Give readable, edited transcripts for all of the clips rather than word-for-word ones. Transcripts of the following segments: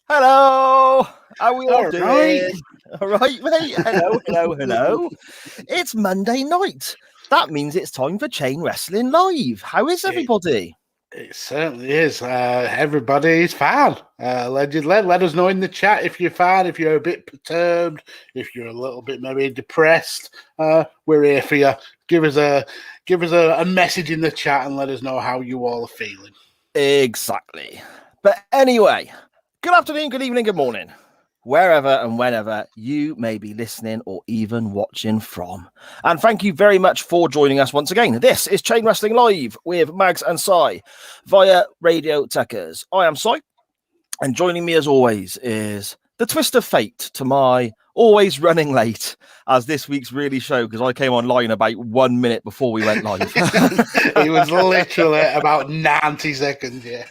Hello, how are we all doing? Right. All right, mate. Hello. It's Monday night. That means it's time for Chain Wrestling Live. How is everybody? It certainly is. Everybody's fine. Let us know in the chat if you're fine, if you're a bit perturbed, if you're a little bit maybe depressed. We're here for you. Give us a message in the chat and let us know how you all are feeling. Exactly. But anyway, good afternoon, good evening, good morning, wherever and whenever you may be listening or even watching from. And thank you very much for joining us once again. This is Chain Wrestling Live with Mags and Sai via Radio Tekkers. I am Sai, and joining me as always is the twist of fate to my always running late, as this week's really showed, because I came online about 1 minute before we went live. It was literally about 90 seconds, yeah.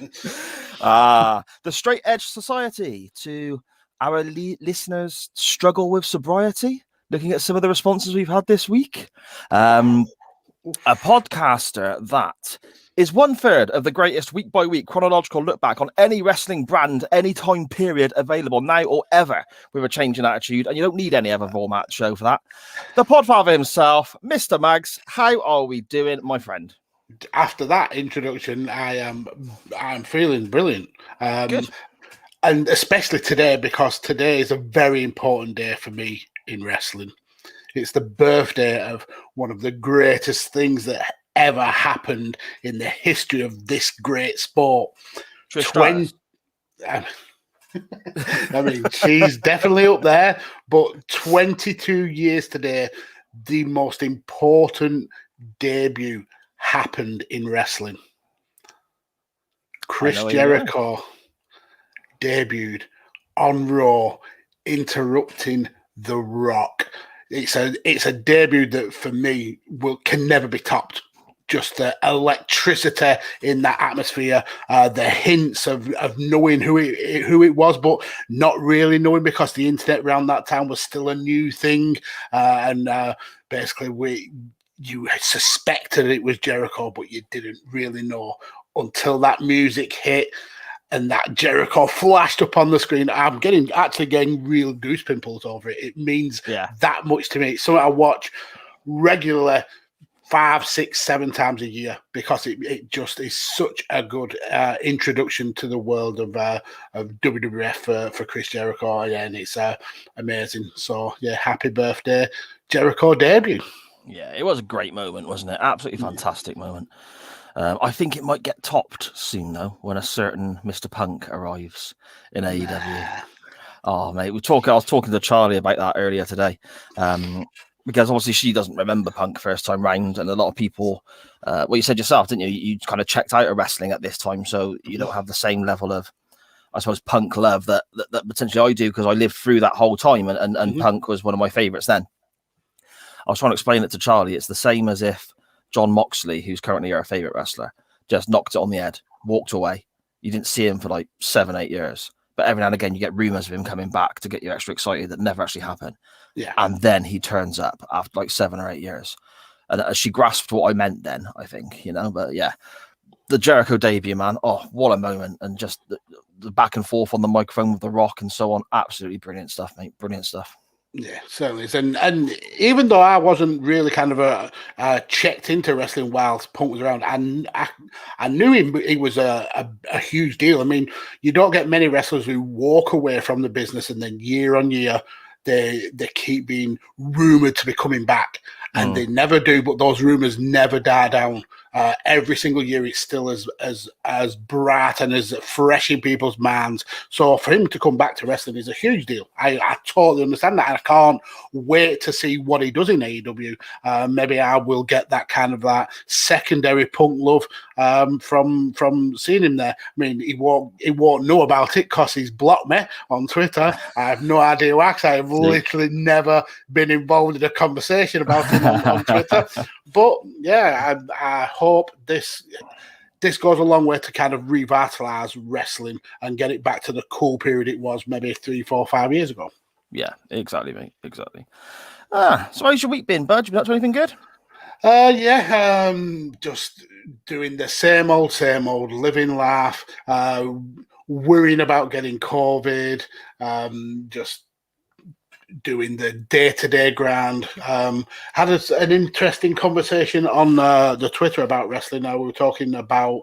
The Straight Edge Society to our listeners struggle with sobriety, looking at some of the responses we've had this week. A podcaster that is 1/3 of the greatest week-by-week chronological look back on any wrestling brand, any time period available now or ever with a change in attitude, and you don't need any other format show for that. The podfather himself, Mr. Mags, how are we doing, my friend? After that introduction, I'm feeling brilliant. Good. And especially today, because today is a very important day for me in wrestling. It's the birthday of one of the greatest things that ever happened in the history of this great sport. I mean, she's definitely up there, but 22 years today, the most important debut happened in wrestling. Chris Jericho debuted on Raw, interrupting The Rock. It's a debut that for me can never be topped. Just the electricity in that atmosphere, the hints of knowing who it was, but not really knowing, because the internet around that time was still a new thing, and basically you suspected it was Jericho, but you didn't really know until that music hit and that Jericho flashed up on the screen. I'm actually getting real goose pimples over it. It means that much to me. It's something I watch regularly 5, 6, 7 times a year, because it just is such a good introduction to the world of WWF for Chris Jericho. And it's amazing. So, yeah, happy birthday, Jericho debut. Yeah, it was a great moment, wasn't it? Absolutely fantastic moment. I think it might get topped soon, though, when a certain Mr. Punk arrives in AEW. Oh, mate, I was talking to Charlie about that earlier today, because obviously she doesn't remember Punk first time round, and a lot of people, well, you said yourself, didn't you? You kind of checked out of wrestling at this time, so you don't have the same level of, I suppose, Punk love that potentially I do, because I lived through that whole time, and Punk was one of my favourites then. I was trying to explain it to Charlie. It's the same as if John Moxley, who's currently our favourite wrestler, just knocked it on the head, walked away. You didn't see him for like 7, 8 years. But every now and again, you get rumours of him coming back to get you extra excited that never actually happened. Yeah. And then he turns up after like 7 or 8 years. And she grasped what I meant then, I think, But yeah, the Jericho debut, man. Oh, what a moment. And just the back and forth on the microphone with The Rock and so on. Absolutely brilliant stuff, mate. Brilliant stuff. Yeah, certainly is. And even though I wasn't really kind of checked into wrestling whilst Punk was around, I knew he was a huge deal. I mean, you don't get many wrestlers who walk away from the business and then year on year they keep being rumored to be coming back, and they never do. But those rumors never die down. Every single year, it's still as bright and as fresh in people's minds. So for him to come back to wrestling is a huge deal. I totally understand that, and I can't wait to see what he does in AEW. Maybe I will get that kind of that secondary Punk love from seeing him there. I mean, he won't know about it because he's blocked me on Twitter. I have no idea why, 'cause I have literally never been involved in a conversation about him on Twitter. But yeah, I hope this goes a long way to kind of revitalize wrestling and get it back to the cool period it was maybe 3, 4, 5 years ago. Yeah, exactly, mate. Exactly. So how's your week been, bud? You been up to anything good? Just doing the same old, living life. worrying about getting COVID, just doing the day-to-day grind. Had an interesting conversation on the Twitter about wrestling. Now we were talking about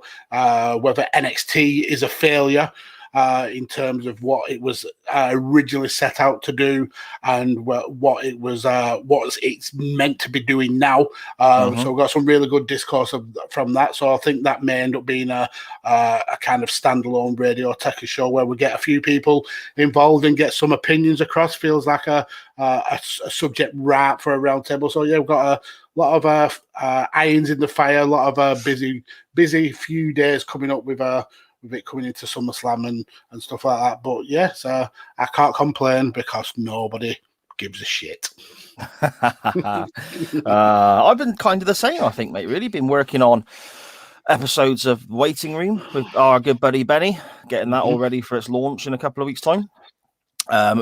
whether NXT is a failure in terms of what it was originally set out to do and what it's meant to be doing now. So we've got some really good discourse from that. So I think that may end up being a kind of standalone Radio Tekkers show where we get a few people involved and get some opinions across. Feels like a subject ripe for a round table. So yeah, we've got a lot of irons in the fire, a lot of busy few days coming up with it coming into SummerSlam and stuff like that. But yes, I can't complain because nobody gives a shit. I've been kind of the same, I think, mate. Really been working on episodes of Waiting Room with our good buddy Benny, getting that all ready for its launch in a couple of weeks' time.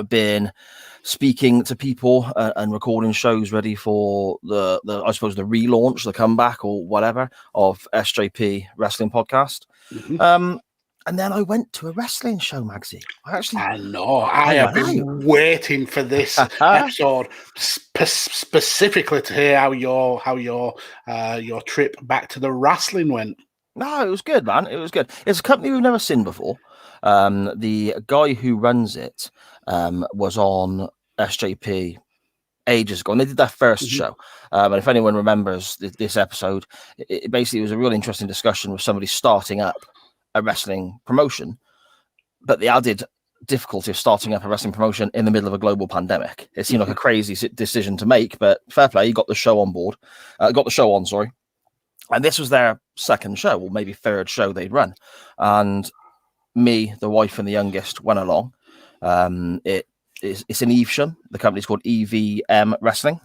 Been speaking to people and recording shows ready for the I suppose the relaunch, the comeback or whatever of SJP Wrestling Podcast. And then I went to a wrestling show, Magsy. I know. I have been waiting for this episode specifically to hear how your trip back to the wrestling went. No, it was good, man. It was good. It's a company we've never seen before. The guy who runs it was on SJP ages ago, and they did their first show. And if anyone remembers this episode, it basically was a really interesting discussion with somebody starting up a wrestling promotion, but the added difficulty of starting up a wrestling promotion in the middle of a global pandemic. It seemed like a crazy decision to make, but fair play, you got the show on board. Got the show on, sorry. And this was their second show, or maybe third show they'd run. And me, the wife, and the youngest went along. It's in Evesham. The company's called EVM Wrestling.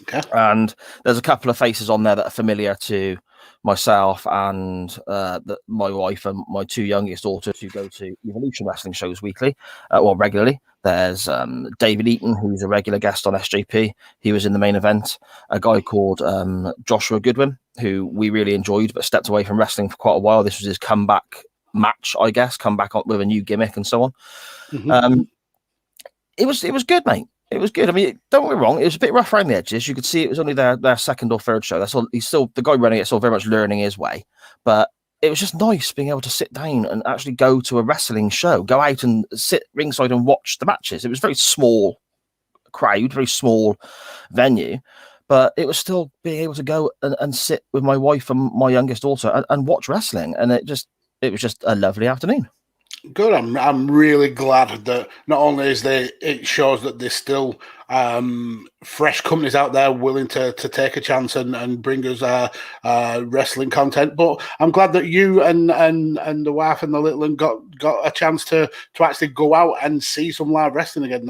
Okay. And there's a couple of faces on there that are familiar to myself and my wife and my two youngest daughters who go to Evolution Wrestling shows weekly, regularly. There's David Eaton, who's a regular guest on SJP. He was in the main event. A guy called Joshua Goodwin, who we really enjoyed, but stepped away from wrestling for quite a while. This was his comeback match, I guess, come back with a new gimmick and so on. It was good, mate. It was good. I mean, don't get me wrong, it was a bit rough around the edges. You could see it was only their second or third show. That's all. He's still, the guy running it, still very much learning his way. But it was just nice being able to sit down and actually go to a wrestling show, go out and sit ringside and watch the matches. It was a very small crowd, very small venue, but it was still being able to go and sit with my wife and my youngest daughter and watch wrestling. And it was just a lovely afternoon. Good. I'm really glad that not only it shows that there's still fresh companies out there willing to take a chance and bring us wrestling content, but I'm glad that you and the wife and the little one got a chance to actually go out and see some live wrestling again.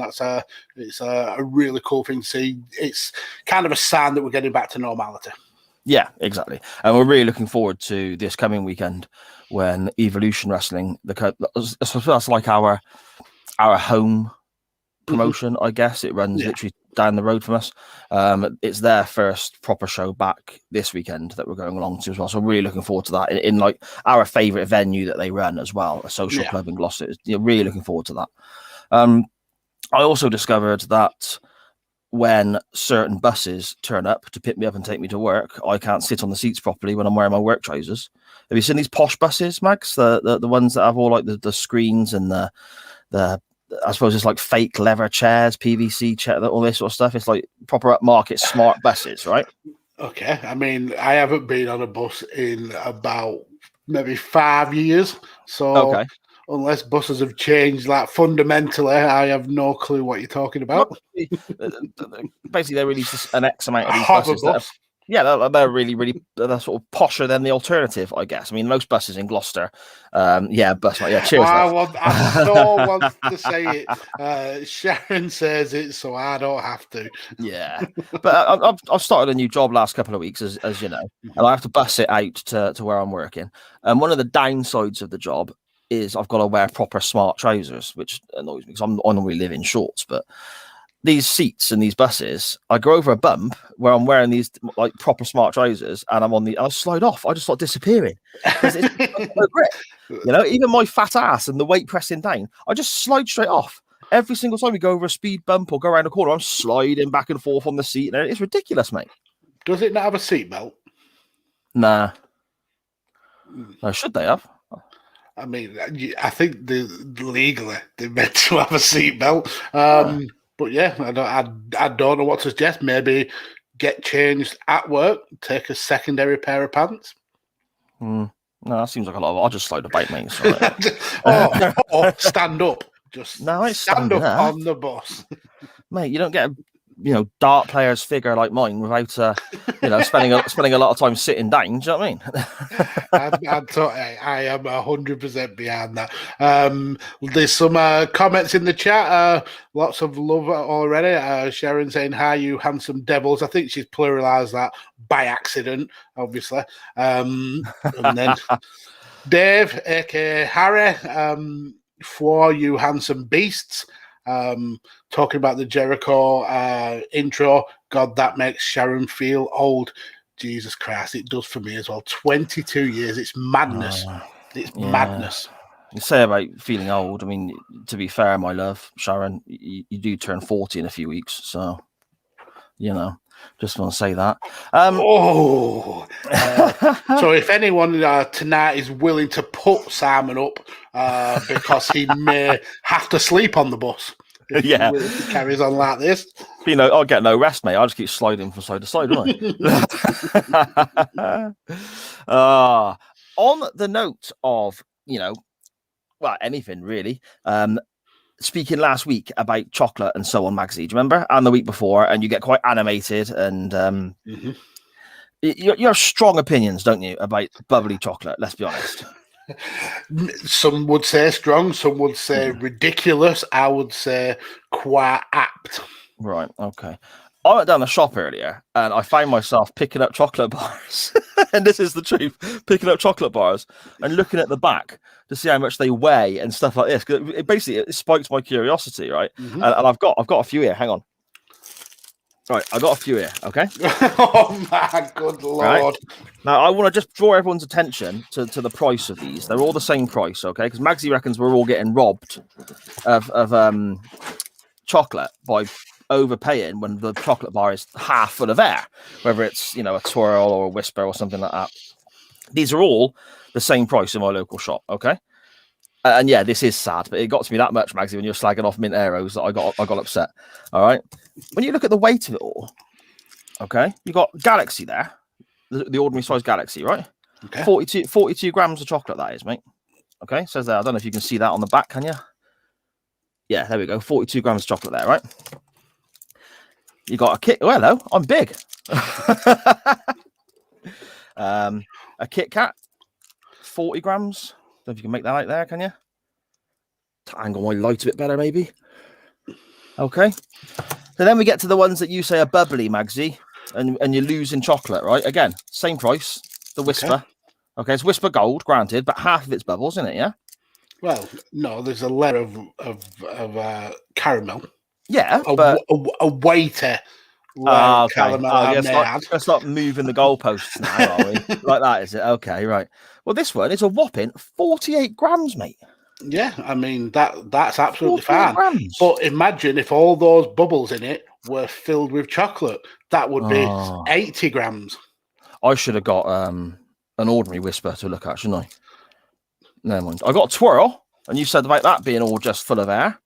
It's a really cool thing to see. It's kind of a sign that we're getting back to normality. Yeah, exactly. And we're really looking forward to this coming weekend when Evolution Wrestling, that's like our home promotion, I guess. It runs literally down the road from us. It's their first proper show back this weekend that we're going along to as well. So we're really looking forward to that in like our favourite venue that they run as well, a social club in Gloucester. Really looking forward to that. I also discovered that when certain buses turn up to pick me up and take me to work, I can't sit on the seats properly when I'm wearing my work trousers. Have you seen these posh buses, Max? The ones that have all like the screens and the I suppose it's like fake leather chairs, PVC chair, all this sort of stuff. It's like proper upmarket smart buses, right? Okay. I mean, I haven't been on a bus in about maybe 5 years. So unless buses have changed like fundamentally, I have no clue what you're talking about. Basically, they released an X amount of these buses. They're really, really they're sort of posher than the alternative, I guess. I mean, most buses in Gloucester, cheers. I so want to say it. Sharon says it, so I don't have to. Yeah, but I've started a new job last couple of weeks, as you know, and I have to bus it out to where I'm working. And one of the downsides of the job is I've got to wear proper smart trousers, which annoys me because I normally live in shorts, but these seats in these buses, I go over a bump where I'm wearing these like proper smart trousers, and I'll slide off. I just start disappearing because it's no grip. You know, even my fat ass and the weight pressing down, I just slide straight off. Every single time we go over a speed bump or go around a corner, I'm sliding back and forth on the seat. And it's ridiculous, mate. Does it not have a seatbelt? Nah. No, should they have? I mean, I think legally they're meant to have a seatbelt. But yeah, I don't know what to suggest. Maybe get changed at work, take a secondary pair of pants. No, that seems like a lot of. I'll just slide the bike, mate. or stand up. Just stand up on the bus, mate. You don't get a dart player's figure like mine without spending a lot of time sitting down. Do you know what I mean? I am 100% behind that. There's some comments in the chat. Lots of love already. Sharon saying, "Hi, you handsome devils." I think she's pluralized that by accident, obviously. And then Dave, aka Harry. For you handsome beasts, talking about the Jericho intro. God, that makes Sharon feel old. Jesus Christ, it does for me as well. 22 years, it's madness. Madness. You say about feeling old. I mean, to be fair, my love, Sharon, you do turn 40 in a few weeks, so just want to say that. So if anyone tonight is willing to put Simon up because he may have to sleep on the bus if he carries on like this. I'll get no rest, mate. I'll just keep sliding from side to side, won't I? On the note of, anything really, speaking last week about chocolate and so on, Magsy, do you remember? And the week before, and you get quite animated, and you have strong opinions, don't you, about bubbly chocolate? Let's be honest. Some would say strong, some would say ridiculous. I would say quite apt. Right, okay. I went down the shop earlier and I found myself picking up chocolate bars. And this is the truth, picking up chocolate bars and looking at the back to see how much they weigh and stuff like this. Because it spikes my curiosity, right? And I've got a few here. Hang on. Right, I got a few here. Okay. Oh my good lord! Right. Now I want to just draw everyone's attention to the price of these. They're all the same price, okay? Because Magsy reckons we're all getting robbed of chocolate by overpaying when the chocolate bar is half full of air, whether it's a twirl or a whisper or something like that. These are all the same price in my local shop, okay? And yeah, this is sad, but it got to me that much, Magsy, when you're slagging off mint arrows that I got upset. All right. When you look at the weight of it all, okay, you got Galaxy there, the ordinary size Galaxy, right? Okay. 42 grams of chocolate that is, mate. Okay, says there. I don't know if you can see that on the back, can you? Yeah, there we go. 42 grams of chocolate there, right? You got a Kit. Oh, hello, I'm big. A Kit Kat, 40 grams. Don't know if you can make that out there, can you? Angle my light a bit better, maybe. Okay. So then we get to the ones that you say are bubbly, Magsy, and you're losing chocolate, right? Again, same price. The Whisper. Okay, it's Whisper Gold, granted, but half of it's bubbles, isn't it? Yeah. Well, no, there's a layer of caramel. Yeah, a weighter. Okay. Let's start moving the goalposts now, are we? Like that, is it? Okay, right. Well, this one is a whopping 48 grams, mate. Yeah, I mean that's absolutely fine. Grams. But imagine if all those bubbles in it were filled with chocolate. That would be 80 grams. I should have got an ordinary Whisper to look at, shouldn't I? Never mind. I got a Twirl, and you said about that being all just full of air,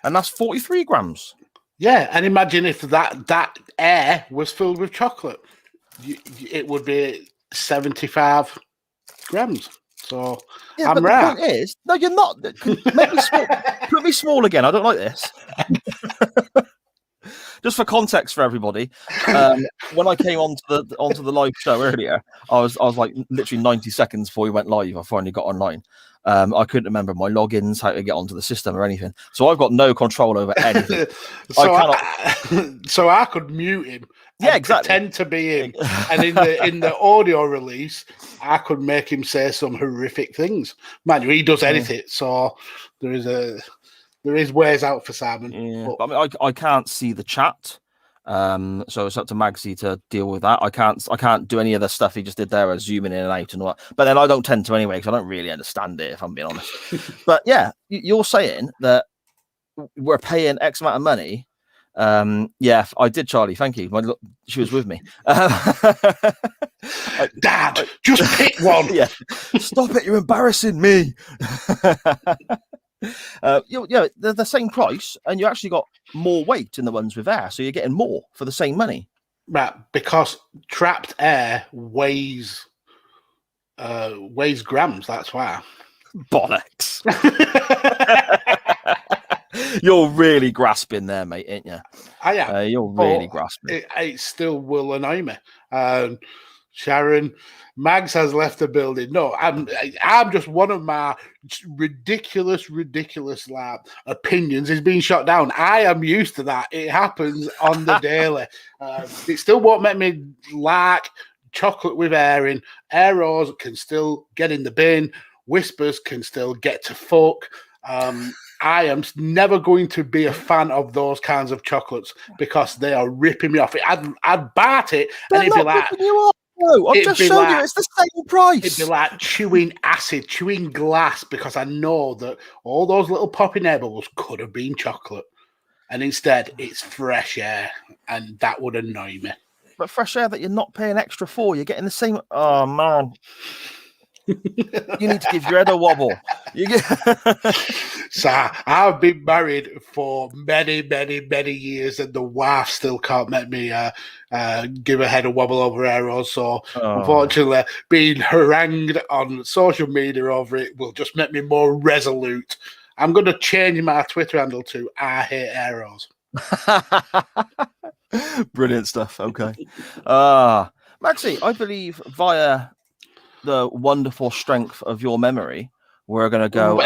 and that's 43 grams. Yeah, and imagine if that air was filled with chocolate. It would be 75 grams. So yeah, I'm right. The point is, no, you're not. Make me small. Put me small again. I don't like this. Just for context for everybody, when I came onto the live show earlier, I was like literally 90 seconds before we went live. I finally got online. I couldn't remember my logins, how to get onto the system or anything. So I've got no control over anything. So I could mute him. Yeah, exactly. Pretend to be him, and in the audio release, I could make him say some horrific things. Man, he does edit it, so there is There is ways out for Simon. Yeah, but I mean, I can't see the chat. So it's up to Magsy to deal with that. I can't do any of the stuff he just did there, zooming in and out and what. But then I don't tend to anyway, because I don't really understand it, if I'm being honest. But yeah, you're saying that we're paying X amount of money. Yeah, I did, Charlie. Thank you. She was with me. Dad, just pick one. Yeah, stop it! You're embarrassing me. Yeah, they're the same price, and you actually got more weight in the ones with air, so you're getting more for the same money. Right, because trapped air weighs grams. That's why. Bollocks. You're really grasping there, mate, ain't you? I am. You're really grasping. It still will annoy me. Sharon, Mags has left the building. No, I'm just one of my ridiculous like opinions is being shot down. I am used to that. It happens on the daily. It still won't make me like chocolate with air in. Arrows can still get in the bin. Whispers can still get to fuck. I am never going to be a fan of those kinds of chocolates because they are ripping me off. I'd bite it and it'd be like, no, I've just shown you it's the same price. It'd be like chewing acid, chewing glass, because I know that all those little popping air bubbles could have been chocolate. And instead, it's fresh air, and that would annoy me. But fresh air that you're not paying extra for, you're getting the same. Oh, man. You need to give your head a wobble. So I've been married for many years, and the wife still can't make me give her head a wobble over arrows. So unfortunately, being harangued on social media over it will just make me more resolute. I'm going to change my Twitter handle to I Hate Arrows. Brilliant stuff. Okay. Maxie, I believe via the wonderful strength of your memory, we're going to go.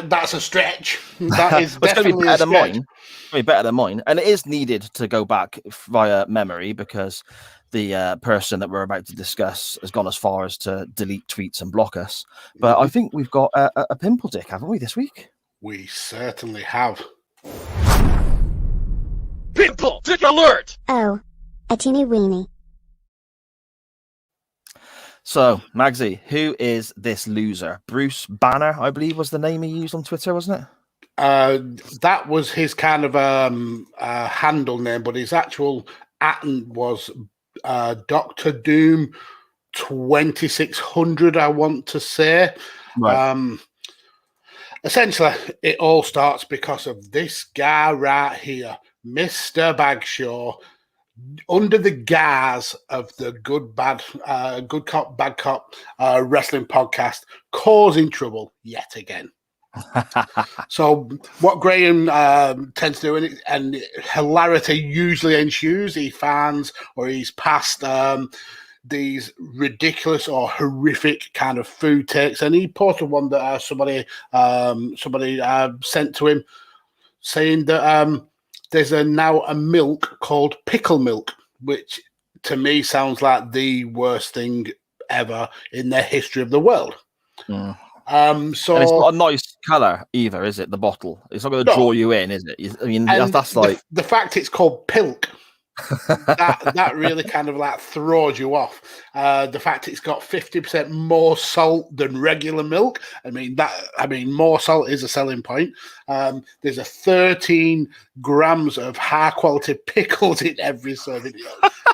That's a stretch. That is definitely better than mine. It's going to be better than mine, and it is needed to go back via memory because the person that we're about to discuss has gone as far as to delete tweets and block us. But I think we've got a pimple dick, haven't we, this week? We certainly have. Pimple dick alert! Oh, a teeny weeny. So, Magsy, who is this loser? Bruce Banner, I believe, was the name he used on Twitter, wasn't it? That was his kind of handle name, but his actual was Dr. Doom 2600, I want to say. Right. Essentially, it all starts because of this guy right here, Mr. Bagshaw, under the guise of the Good Cop, Bad Cop wrestling podcast, causing trouble yet again. So what Graham tends to do, and hilarity usually ensues, he finds or he's passed these ridiculous or horrific kind of food takes, and he posted one that somebody sent to him saying that there's now a milk called Pickle Milk, which to me sounds like the worst thing ever in the history of the world. So and it's not a nice colour either, is it? The bottle, it's not going to draw you in, is it? I mean, that's like the fact it's called Pilk. that really kind of like throws you off. The fact it's got 50% more salt than regular milk. I mean, more salt is a selling point. There's 13 grams of high quality pickles in every serving.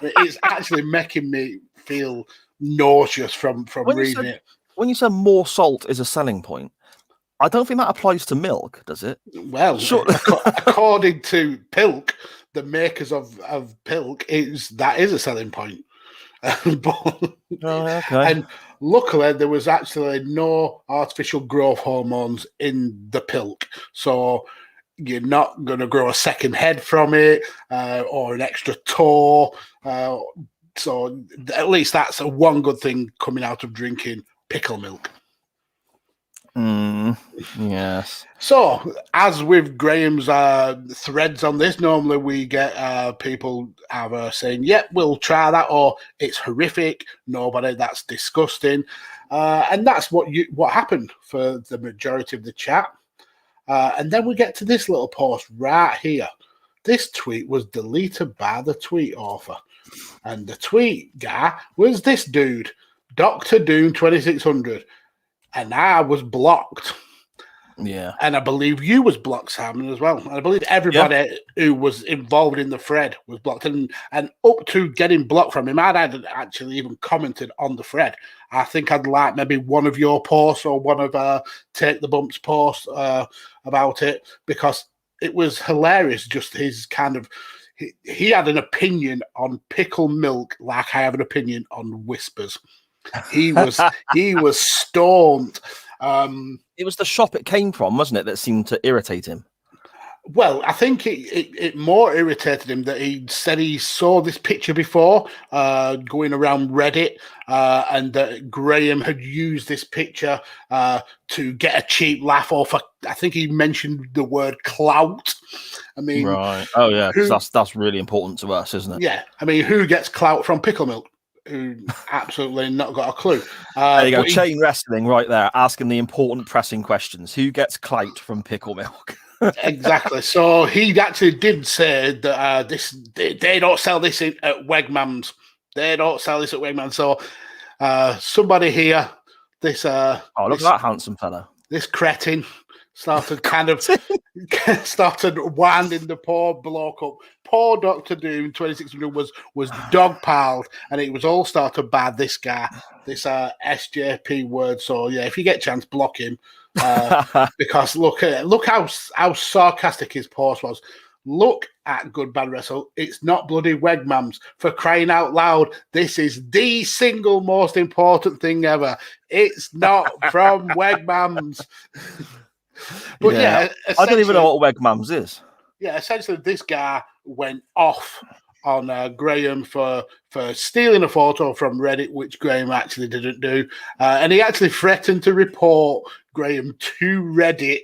It's actually making me feel nauseous from reading it. When you say more salt is a selling point, I don't think that applies to milk, does it? Well, according to Pilk, the makers of Pilk, that is a selling point. And luckily, there was actually no artificial growth hormones in the Pilk. So you're not going to grow a second head from it or an extra toe. So at least that's one good thing coming out of drinking pickle milk. Yes. So, as with Graham's threads on this, normally we get people either saying, "Yep, we'll try that," or "It's horrific." Nobody, that's disgusting, and that's what happened for the majority of the chat. And then we get to this little post right here. This tweet was deleted by the tweet author. And the tweet guy was this dude, Dr. Doom 2600. And I was blocked. Yeah. And I believe you was blocked, Simon, as well. And I believe everybody who was involved in the thread was blocked. And up to getting blocked from him, I hadn't actually even commented on the thread. I think I'd like maybe one of your posts or one of Take the Bumps posts about it, because it was hilarious. Just his kind of, he had an opinion on Pickle Milk like I have an opinion on Whispers. He was stoned. It was the shop it came from, wasn't it, that seemed to irritate him? Well, I think it more irritated him that he said he saw this picture before going around Reddit, and that Graham had used this picture to get a cheap laugh off. I think he mentioned the word clout. I mean, right? Oh yeah, because that's really important to us, isn't it? Yeah, I mean, who gets clout from Pickle Milk? Who absolutely not got a clue. There you go, chain wrestling right there, asking the important pressing questions. Who gets clout from Pickle Milk? Exactly. So he actually did say that they don't sell this at Wegmans. They don't sell this at Wegmans. So somebody here, look at that handsome fellow. This cretin started started winding the poor bloke up. Poor Dr. Doom 2600 was dogpiled, and it was all started by this guy, this SJP word. So yeah, if you get a chance, block him. Because look how sarcastic his post was. Look at Good Bad Wrestle. It's not bloody Wegmans, for crying out loud. This is the single most important thing ever. It's not from Wegmans. But yeah, I don't even know what Wegmans is. Yeah, essentially this guy went off on Graham for stealing a photo from Reddit, which Graham actually didn't do. And he actually threatened to report Graham to Reddit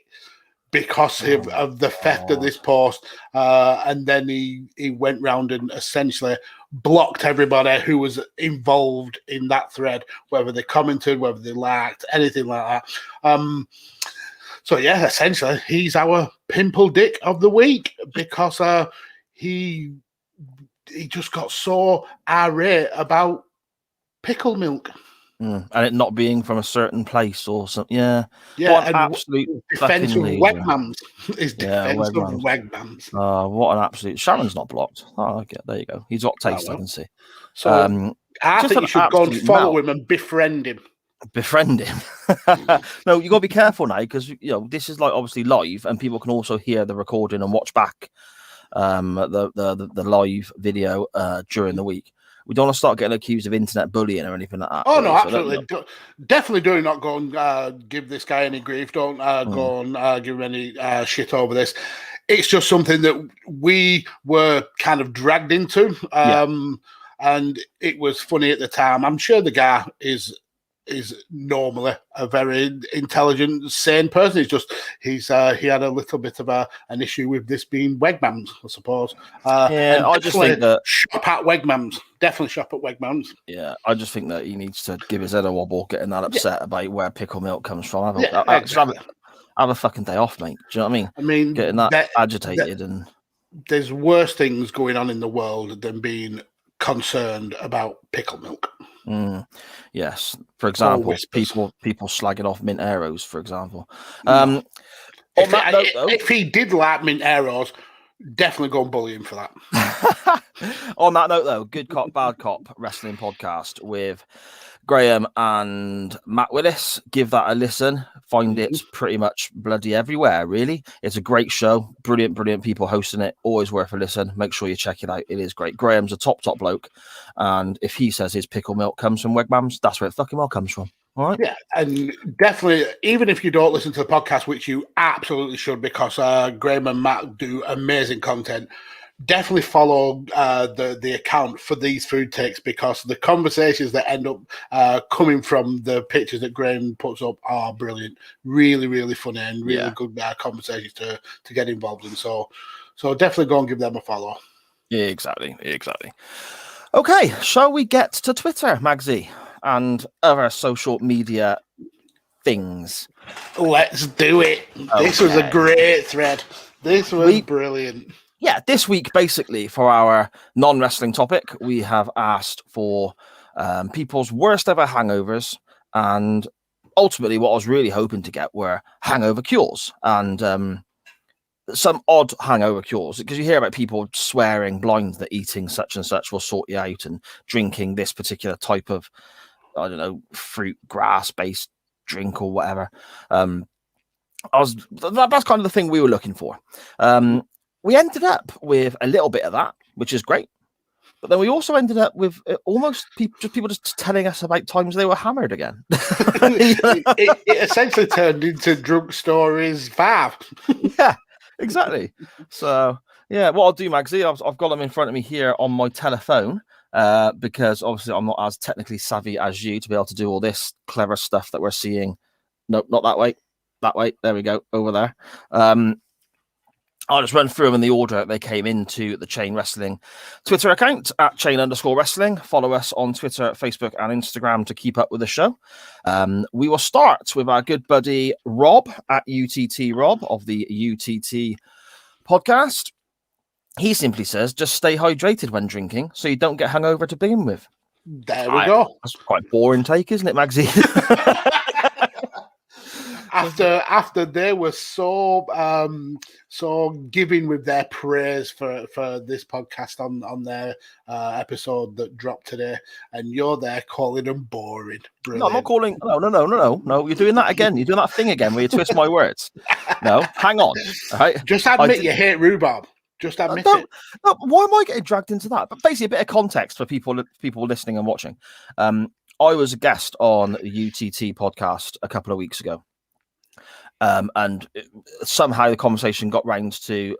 because of the theft of this post. And then he went round and essentially blocked everybody who was involved in that thread, whether they commented, whether they liked, anything like that. So yeah, essentially, he's our pimple dick of the week, because he just got so irate about Pickle Milk. And it not being from a certain place or something. Yeah. Yeah, what an absolute defense of Wegmans. His defense of Wegmans. What an absolute... Sharon's not blocked. Oh, okay, there you go. He's got taste, I can see. So I think you should go and follow him and befriend him. Befriend him. No, you got to be careful now, because this is like obviously live, and people can also hear the recording and watch back the live video during the week. We don't want to start getting accused of internet bullying or anything like that. Oh no, absolutely. Definitely do not go and give this guy any grief. Don't go and give him any shit over this. It's just something that we were kind of dragged into, and it was funny at the time. I'm sure the guy is normally a very intelligent, sane person. It's just he had a little bit of an issue with this being Wegmans, I suppose. I just think that shop at Wegmans. Definitely shop at Wegmans. Yeah, I just think that he needs to give his head a wobble, getting that upset about where Pickle Milk comes from. Have a fucking day off, mate. Do you know what I mean? Getting that agitated and there's worse things going on in the world than being concerned about Pickle Milk. Yes, for example, people slagging off mint arrows, for example. If he did like mint arrows, definitely go and bully him for that. On that note, though, Good Cop, Bad Cop wrestling podcast with Graham and Matt Willis. Give that a listen. Find it pretty much bloody everywhere, really. It's a great show. Brilliant people hosting it. Always worth a listen. Make sure you check it out. It is great. Graham's a top bloke. And if he says his Pickle Milk comes from Wegmans, that's where it fucking well comes from. All right? Yeah, and definitely, even if you don't listen to the podcast, which you absolutely should, because Graham and Matt do amazing content, definitely follow the account for these food takes, because the conversations that end up coming from the pictures that Graham puts up are brilliant. Really funny and really good conversations to get involved in. So definitely go and give them a follow. Yeah, exactly. Okay, shall we get to Twitter, Magsy, and other social media things. Let's do it. This was a great thread. This was brilliant. Yeah, this week, basically, for our non-wrestling topic, we have asked for people's worst ever hangovers, and ultimately what I was really hoping to get were hangover cures and some odd hangover cures, because you hear about people swearing blind that eating such and such will sort you out and drinking this particular type of, I don't know, fruit, grass-based drink or whatever. That's kind of the thing we were looking for. We ended up with a little bit of that, which is great. But then we also ended up with almost people just telling us about times they were hammered again. it essentially turned into Drunk Stories 5. Yeah, exactly. So, yeah, what I'll do, Magsy, I've got them in front of me here on my telephone because obviously I'm not as technically savvy as you to be able to do all this clever stuff that we're seeing. Nope, not that way. That way. There we go. Over there. I'll just run through them in the order they came into the Chain Wrestling Twitter account at @chain_wrestling. Follow us on Twitter, Facebook, and Instagram to keep up with the show. We will start with our good buddy Rob at UTT Rob of the UTT podcast. He simply says, just stay hydrated when drinking so you don't get hungover to begin with. There we go. That's quite a boring take, isn't it, Magsy? After they were so giving with their praise for this podcast on their episode that dropped today, and you're there calling them boring. Brilliant. No, I'm not calling. No. You're doing that again. You're doing that thing again where you twist my words. No, hang on. All right. Just admit you hate rhubarb. Just admit it. No, why am I getting dragged into that? But basically, a bit of context for people listening and watching. I was a guest on the UTT podcast a couple of weeks ago. And somehow the conversation got round to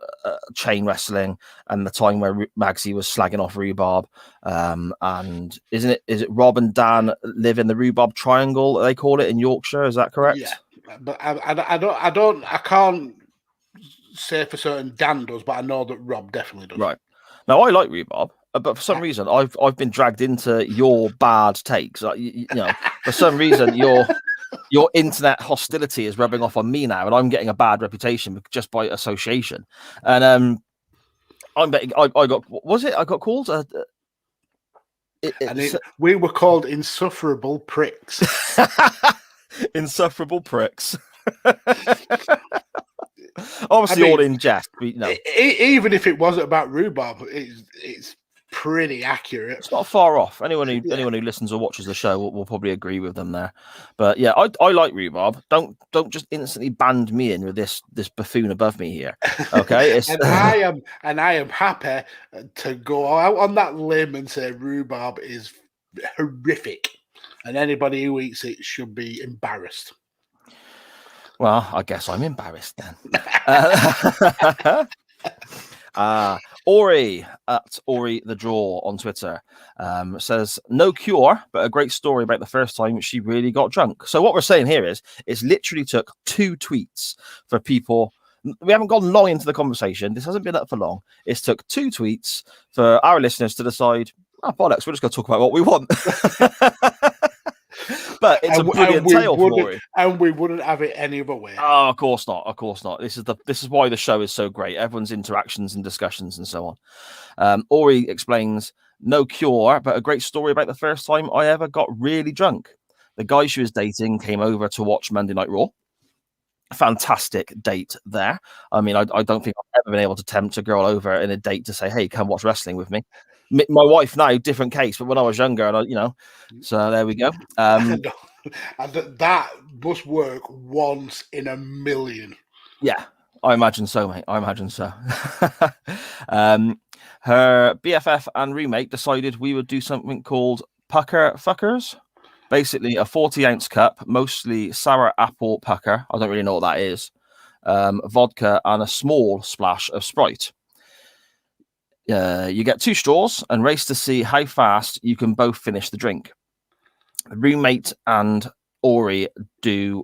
chain wrestling and the time where Magsy was slagging off rhubarb. And is it Rob and Dan live in the rhubarb triangle, they call it, in Yorkshire? Is that correct? Yeah, but I can't say for certain Dan does, but I know that Rob definitely does. Right. Now I like rhubarb, but for some reason I've been dragged into your bad takes. Like, you know, for some reason your internet hostility is rubbing off on me now, and I'm getting a bad reputation just by association. And I'm betting I got called. We were called insufferable pricks. Insufferable pricks. Obviously, all in jest. But, you know. Even if it wasn't about rhubarb, it's pretty accurate. It's not far off. Anyone who listens or watches the show will probably agree with them there. But yeah, I like rhubarb. Don't just instantly band me in with this buffoon above me here. Okay, and I am happy to go out on that limb and say rhubarb is horrific, and anybody who eats it should be embarrassed. Well, I guess I'm embarrassed then. Ori at Ori the Draw on Twitter says, no cure, but a great story about the first time she really got drunk. So what we're saying here is it's literally took 2 tweets for people. We haven't gone long into the conversation. This hasn't been up for long. It's took 2 tweets for our listeners to decide, bollocks, we're just going to talk about what we want. But it's a brilliant tale for Ori. And we wouldn't have it any other way. Oh, of course not. Of course not. This is why the show is so great. Everyone's interactions and discussions and so on. Ori explains, no cure, but a great story about the first time I ever got really drunk. The guy she was dating came over to watch Monday Night Raw. Fantastic date there. I mean, I don't think I've ever been able to tempt a girl over in a date to say, hey, come watch wrestling with me. My wife now, different case, but when I was younger, and so there we go. That must work once in a million. Yeah, I imagine so, mate. I imagine so. Her BFF and roommate decided we would do something called Pucker Fuckers. Basically, a 40-ounce cup, mostly sour apple pucker. I don't really know what that is. Vodka and a small splash of Sprite. You get 2 straws and race to see how fast you can both finish the drink. The roommate and Ori do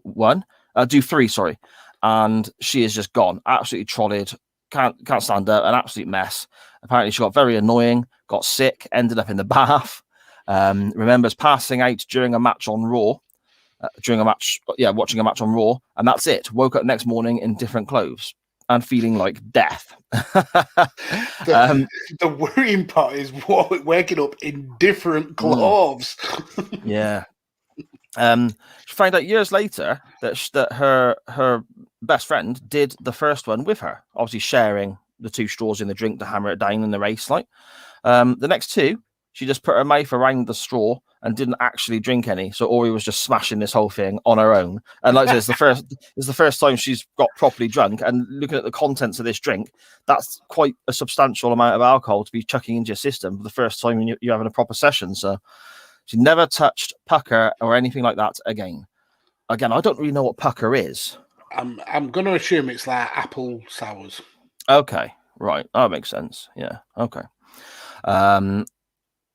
3, sorry, and she is just gone, absolutely trolleyed, can't stand up, an absolute mess. Apparently, she got very annoying, got sick, ended up in the bath. Remembers passing out during a match on Raw. during a match. Yeah, watching a match on Raw, and that's it. Woke up next morning in different clothes and feeling like death. The worrying part is waking up in different clothes. Yeah. She found out years later that her best friend did the first one with her, obviously sharing the 2 straws in the drink to hammer it down in the race. Like the next 2, she just put her mouth around the straw and didn't actually drink any. So Ori was just smashing this whole thing on her own. And like I said, it's the first time she's got properly drunk. And looking at the contents of this drink, that's quite a substantial amount of alcohol to be chucking into your system for the first time you're having a proper session. So she never touched pucker or anything like that again. Again, I don't really know what pucker is. I'm going to assume it's like apple sours. Okay, right. That makes sense. Yeah. Okay.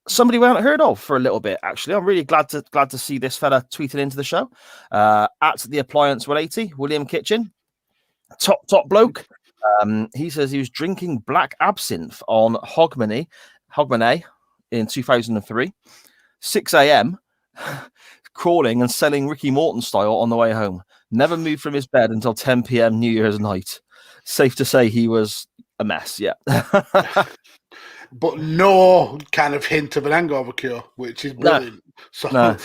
Somebody we haven't heard of for a little bit, actually. I'm really glad to see this fella tweeted into the show. At the Appliance 180, William Kitchen, top bloke. He says he was drinking black absinthe on Hogmanay in 2003, 6 a.m. crawling and selling Ricky Morton style on the way home. Never moved from his bed until 10 p.m. New Year's night. Safe to say he was a mess. Yeah. But no kind of hint of an hangover cure, which is brilliant. No.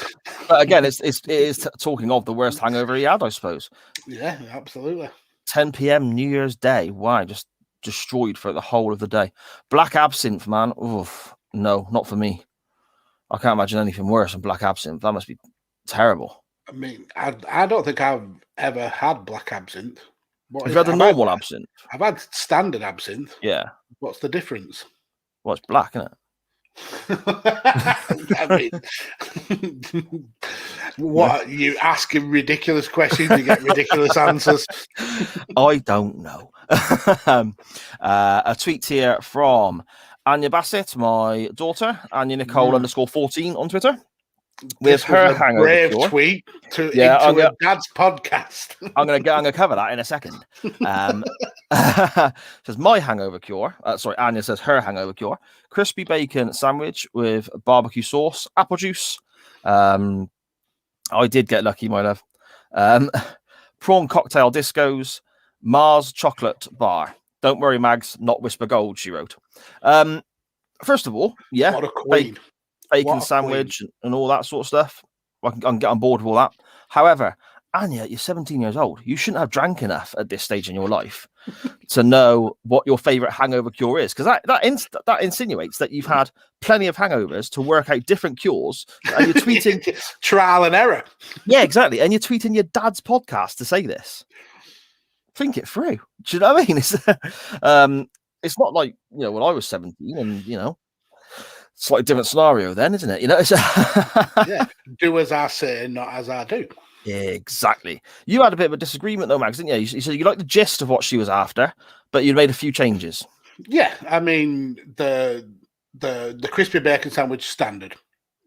But again, it is talking of the worst hangover he had, I suppose. Yeah, absolutely. 10 p.m. New Year's Day. Wow, just destroyed for the whole of the day. Black absinthe, man. Oof, no, not for me. I can't imagine anything worse than black absinthe. That must be terrible. I mean, I don't think I've ever had black absinthe. Have you had the normal absinthe? I've had standard absinthe. Yeah. What's the difference? Well, it's black, isn't it? I mean, what you asking ridiculous questions, you get ridiculous answers. I don't know. A tweet here from Anya Bassett, my daughter, Anya Nicole _14 on Twitter. With her hangover brave cure. Tweet into a dad's podcast. I'm gonna cover that in a second. Says my hangover cure. Anya says her hangover cure: crispy bacon sandwich with barbecue sauce, apple juice. I did get lucky, my love. Prawn cocktail discos, Mars chocolate bar. Don't worry, Mags, not Whisper Gold. She wrote. First of all, yeah, what a queen. Bacon sandwich and all that sort of stuff. I can get on board with all that. However, Anya, you're 17 years old. You shouldn't have drank enough at this stage in your life to know what your favorite hangover cure is, because that insinuates that you've had plenty of hangovers to work out different cures, and you're tweeting trial and error. Yeah, exactly. And you're tweeting your dad's podcast to say this. Think it through. Do you know what I mean? It's not like, when I was 17 and, slightly different scenario then, isn't it? Yeah, do as I say, not as I do. Exactly. You had a bit of a disagreement though, Max, didn't you? You said you liked the gist of what she was after, but you made a few changes. Yeah, I mean the crispy bacon sandwich standard.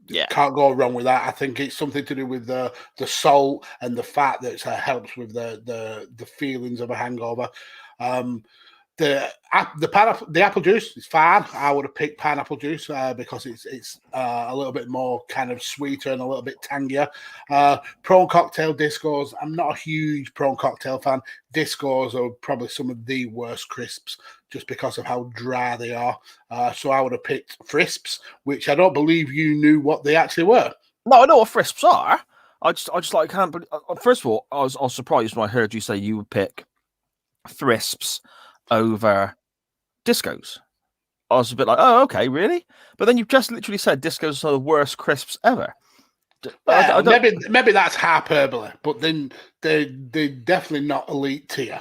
Yeah, can't go wrong with that. I think it's something to do with the salt and the fat that helps with the feelings of a hangover. The apple juice is fine. I would have picked pineapple juice because it's a little bit more kind of sweeter and a little bit tangier. Prawn cocktail discos. I'm not a huge prawn cocktail fan. Discos are probably some of the worst crisps just because of how dry they are. So I would have picked Frisps, which I don't believe you knew what they actually were. No, I know what Frisps are. I just like can't. First of all, I was surprised when I heard you say you would pick Frisps over discos. I was a bit like, oh, okay, really? But then you've just literally said discos are the worst crisps ever. Maybe that's hyperbole, but then they're definitely not elite tier.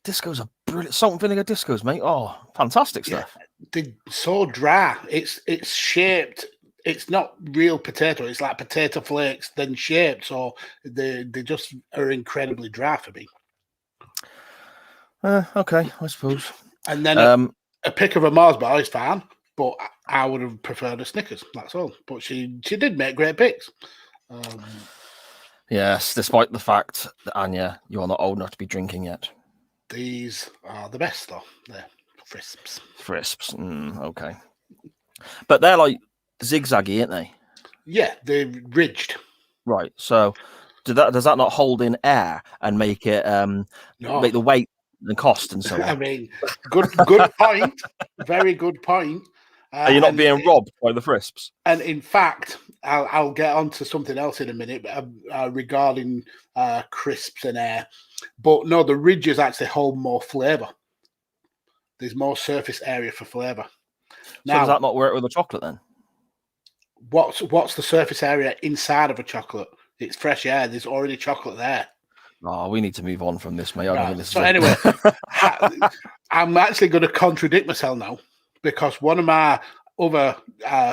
Discos are brilliant. Salt and vinegar discos, mate. Oh, fantastic stuff. They're so dry. It's shaped. It's not real potato. It's like potato flakes then shaped. So they just are incredibly dry for me. Okay, I suppose. And then a pick of a Mars bar is fine, but I would have preferred a Snickers. That's all. But she did make great picks. Yes, despite the fact that Anya, you're not old enough to be drinking yet. These are the best, though. They're Frisps. Okay. But they're like zigzaggy, aren't they? Yeah, they're ridged. Right. So does that not hold in air and make it No. make the weight and cost and so on? I mean, good point. Very good point. Are you not being robbed by the Frisps? And in fact, I'll get on to something else in a minute regarding crisps and air. But no, the ridges actually hold more flavour. There's more surface area for flavour. So does that not work with the chocolate then? What's the surface area inside of a chocolate? It's fresh air. There's already chocolate there. Oh, we need to move on from this, mate. I don't think this So is anyway, I'm actually going to contradict myself now because one of my other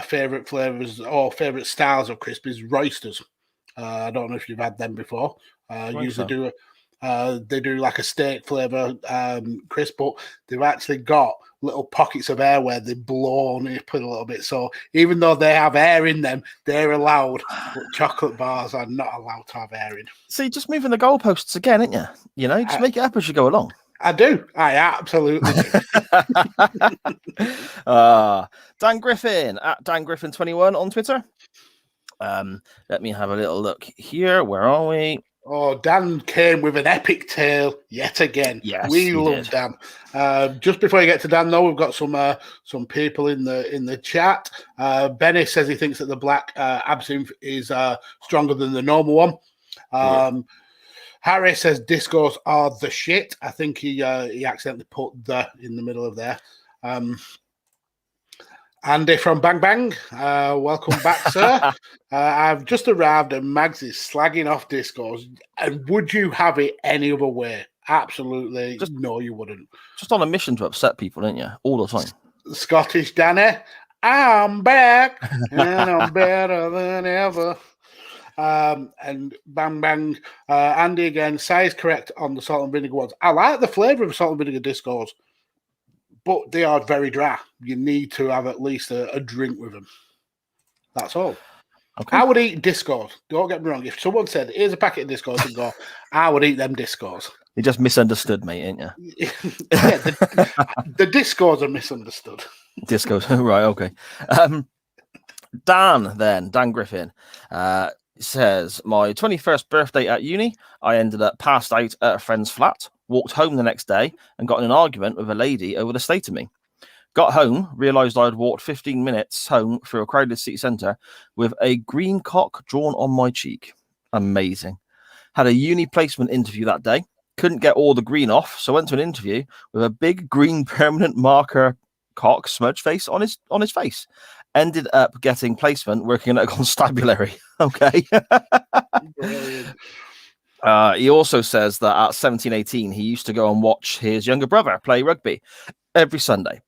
favourite flavours or favourite styles of crisp is Roysters. I don't know if you've had them before. Usually they do like a steak flavour crisp, but they've actually got little pockets of air where they blow on it a little bit. So even though they have air in them, they're allowed, but chocolate bars are not allowed to have air in. See, just moving the goalposts again, ain't you? You know, just make it up as you go along. I do. I absolutely do. Dan Griffin at Dan Griffin 21 on Twitter. Let me have a little look here. Where are we? Oh, Dan came with an epic tale yet again. Yes, we love Dan. Just before you get to Dan, though, we've got some people in the chat. Benny says he thinks that the black absinthe is stronger than the normal one. Harry says discos are the shit. I think he accidentally put the in the middle of there. Andy from Bang Bang, welcome back, sir. I've just arrived and Mags is slagging off discos. And would you have it any other way? Absolutely. No, you wouldn't. Just on a mission to upset people, ain't you? All the time. Scottish Danny, I'm back and I'm better than ever. And Bang Bang, Andy again, size correct on the salt and vinegar ones. I like the flavour of salt and vinegar discos, but they are very dry. You need to have at least a drink with them. That's all. Okay. I would eat discos. Don't get me wrong. If someone said, here's a packet of discos, and go, I would eat them discos. You just misunderstood me, ain't you? Yeah, the discos are misunderstood. Discos, right, okay. Dan Griffin says, my 21st birthday at uni, I ended up passed out at a friend's flat, walked home the next day and got in an argument with a lady over the state of me. Got home, realised I had walked 15 minutes home through a crowded city centre with a green cock drawn on my cheek. Amazing. Had a uni placement interview that day. Couldn't get all the green off, so went to an interview with a big green permanent marker cock smudge face on his face. Ended up getting placement working at a constabulary. Okay. Brilliant. He also says that at 17, 18, he used to go and watch his younger brother play rugby every Sunday.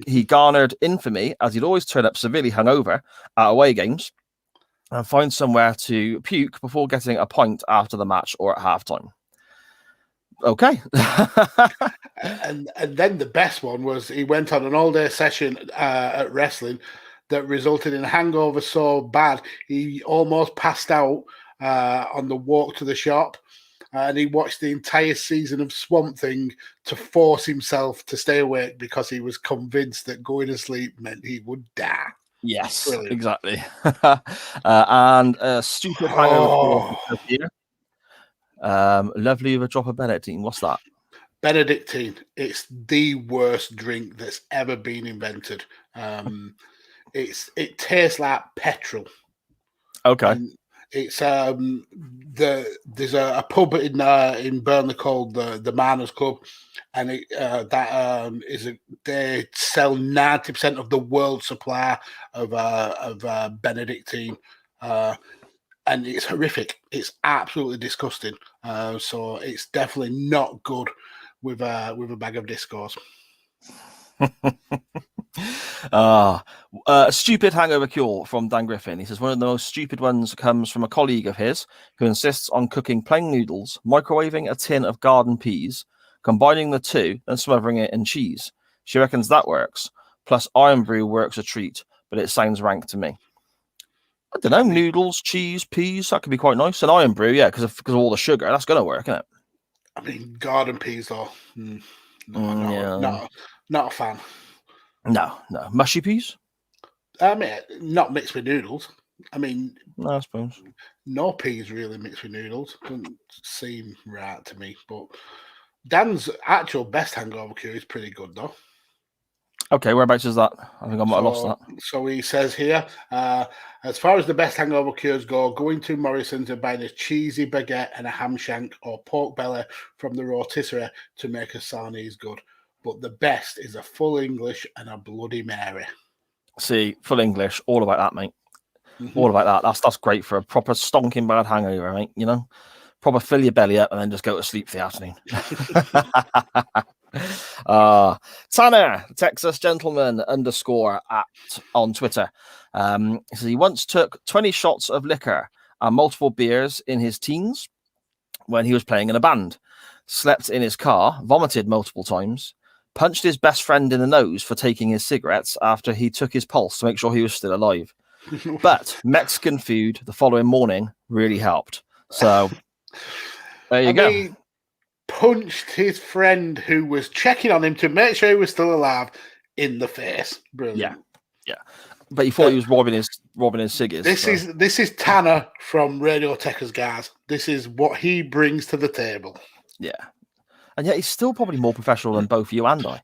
He garnered infamy as he'd always turn up severely hungover at away games and find somewhere to puke before getting a pint after the match or at halftime. Okay. and then the best one was he went on an all-day session at wrestling that resulted in a hangover so bad he almost passed out on the walk to the shop, and he watched the entire season of Swamp Thing to force himself to stay awake because he was convinced that going to sleep meant he would die. Yes, brilliant. Exactly. And a stupid hangover here. Lovely with a drop of Benedictine. What's that? Benedictine. It's the worst drink that's ever been invented. It tastes like petrol. Okay. And it's there's a pub in Burnley called the Miners Club, and they sell 90% of the world supply of Benedictine, and it's horrific. It's absolutely disgusting. So it's definitely not good with a bag of discos. Stupid hangover cure from Dan Griffin. He says one of the most stupid ones comes from a colleague of his who insists on cooking plain noodles, microwaving a tin of garden peas, combining the two and smothering it in cheese. She reckons that works. Plus iron brew works a treat, but it sounds rank to me. I don't know, noodles, cheese, peas, that could be quite nice. And iron brew, yeah, because of all the sugar, that's going to work, isn't it? I mean, garden peas, though. Not a fan. No. Mushy peas? I mean, not mixed with noodles. I mean, No, I suppose. no peas really mixed with noodles. Doesn't seem right to me. But Dan's actual best hangover cure is pretty good, though. Okay, whereabouts is that? I think I might have lost that. So he says here, as far as the best hangover cures go, going to Morrison's and buying a cheesy baguette and a ham shank or pork belly from the rotisserie to make a sarnie is good. But the best is a full English and a Bloody Mary. See, full English, all about that, mate. Mm-hmm. All about that. That's great for a proper stonking bad hangover, mate. You know, proper fill your belly up and then just go to sleep for the afternoon. Tanner, Texas gentleman _ on Twitter. He says he once took 20 shots of liquor and multiple beers in his teens when he was playing in a band, slept in his car, vomited multiple times, punched his best friend in the nose for taking his cigarettes after he took his pulse to make sure he was still alive. But Mexican food the following morning really helped. So there you go. Punched his friend who was checking on him to make sure he was still alive in the face. Brilliant. Yeah. But he thought he was robbing his cigars. This is Tanner from Radio Tekkers, guys. This is what he brings to the table. Yeah. And yet he's still probably more professional than both you and I.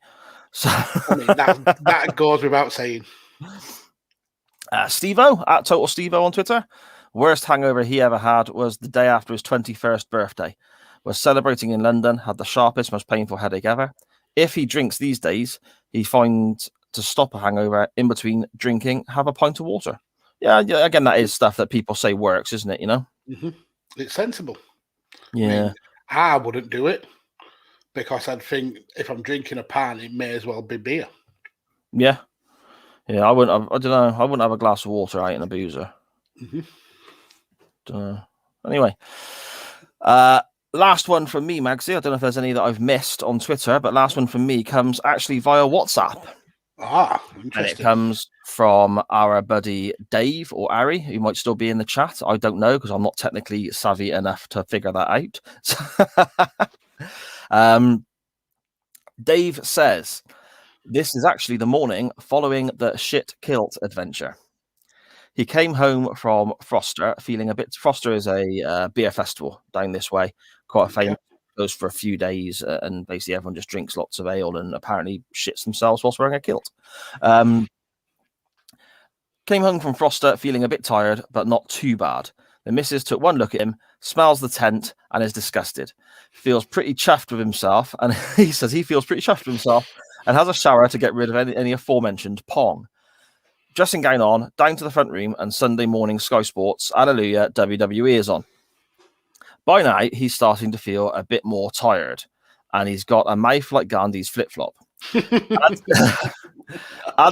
So I mean, that goes without saying. Steve-O, at Total Steve-O on Twitter. Worst hangover he ever had was the day after his 21st birthday. Was celebrating in London, had the sharpest, most painful headache ever. If he drinks these days, he finds to stop a hangover in between drinking, have a pint of water. Yeah, again, that is stuff that people say works, isn't it? You know? Mm-hmm. It's sensible. Yeah. I mean, I wouldn't do it because I'd think if I'm drinking a pint, it may as well be beer. Yeah. Yeah, I wouldn't have, I don't know. I wouldn't have a glass of water out in a boozer. Mm-hmm. Don't know. Anyway. Last one from me, Magsy. I don't know if there's any that I've missed on Twitter, but last one from me comes actually via WhatsApp. Interesting. And it comes from our buddy Dave or Ari, who might still be in the chat. I don't know because I'm not technically savvy enough to figure that out. Dave says, this is actually the morning following the shit kilt adventure. He came home from Froster feeling a bit... Froster is a beer festival down this way. Quite a famous. Goes for a few days and basically everyone just drinks lots of ale and apparently shits themselves whilst wearing a kilt. Came home from Froster feeling a bit tired, but not too bad. The missus took one look at him, smells the tent and is disgusted. Feels pretty chuffed with himself. And he says he feels pretty chuffed with himself and has a shower to get rid of any aforementioned pong. Dressing gown on, down to the front room, and Sunday morning Sky Sports, hallelujah, WWE is on. By now, he's starting to feel a bit more tired, and he's got a mouth like Gandhi's flip-flop. Add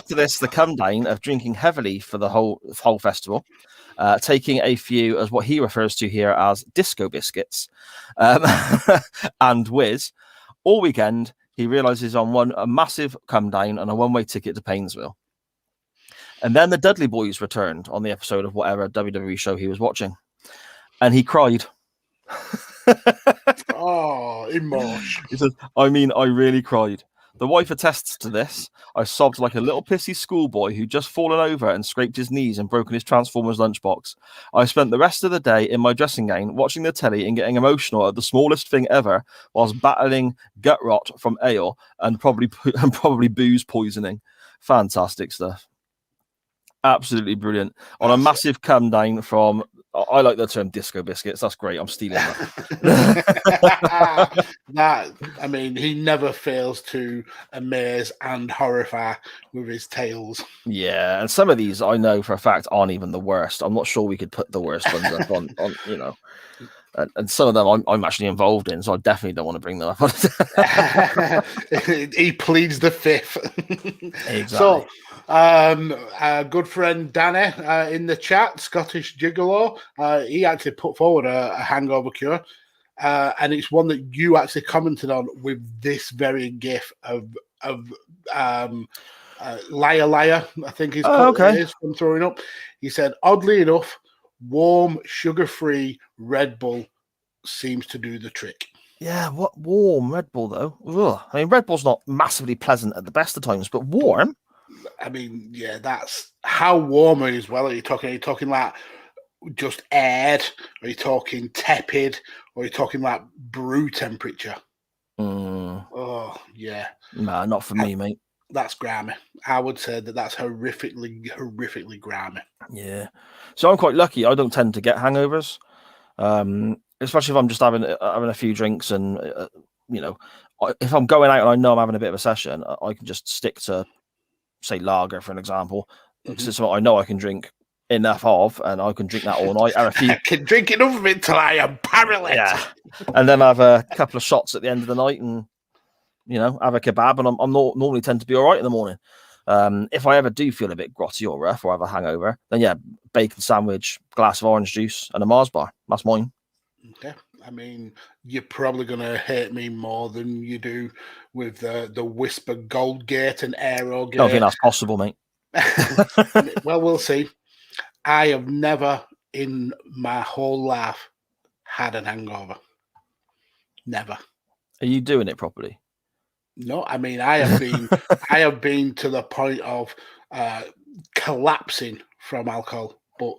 to this the come down of drinking heavily for the whole festival, taking a few as what he refers to here as disco biscuits, and whiz. All weekend, he realises on a massive come down and a one-way ticket to Painesville. And then the Dudley Boys returned on the episode of whatever WWE show he was watching. And he cried. Emotion. He says, I really cried. The wife attests to this. I sobbed like a little pissy schoolboy who just fallen over and scraped his knees and broken his Transformers lunchbox. I spent the rest of the day in my dressing gown watching the telly and getting emotional at the smallest thing ever whilst battling gut rot from ale and probably booze poisoning. Fantastic stuff. Absolutely brilliant. On a massive come down from, I like the term disco biscuits. That's great. I'm stealing that. I mean, he never fails to amaze and horrify with his tales. Yeah, and some of these I know for a fact aren't even the worst. I'm not sure we could put the worst ones up on you know. And some of them I'm actually involved in, so I definitely don't want to bring them up. He pleads the fifth. Exactly. So, our good friend Danny in the chat, Scottish Gigolo, he actually put forward a hangover cure, and it's one that you actually commented on with this very gif of Liar Liar, I think he's from throwing up. He said, oddly enough, warm, sugar-free Red Bull seems to do the trick. Yeah, what warm Red Bull though? Ugh. I mean, Red Bull's not massively pleasant at the best of times, but warm. I mean, yeah, that's how warm are you as well? Are you talking like just aired? Are you talking tepid? Or are you talking like brew temperature? Oh, yeah. Nah, not for me, mate. That's grimy. I would say that's horrifically grimy. Yeah. So I'm quite lucky. I don't tend to get hangovers, especially if I'm just having a few drinks and, if I'm going out and I know I'm having a bit of a session, I can just stick to, say, lager, for an example. Mm-hmm. So I know I can drink enough of, and I can drink that all night. And I can drink enough of it till I am paralytic. Yeah. And then have a couple of shots at the end of the night and, have a kebab, and I'm normally tend to be all right in the morning. If I ever do feel a bit grotty or rough or have a hangover, then yeah, bacon sandwich, glass of orange juice, and a Mars bar. That's mine. Okay. I mean, you're probably going to hate me more than you do with the Whisper Goldgate and Aerogate. I don't think that's possible, mate. Well, we'll see. I have never in my whole life had an hangover. Never. Are you doing it properly? No, I mean, I have been to the point of collapsing from alcohol, but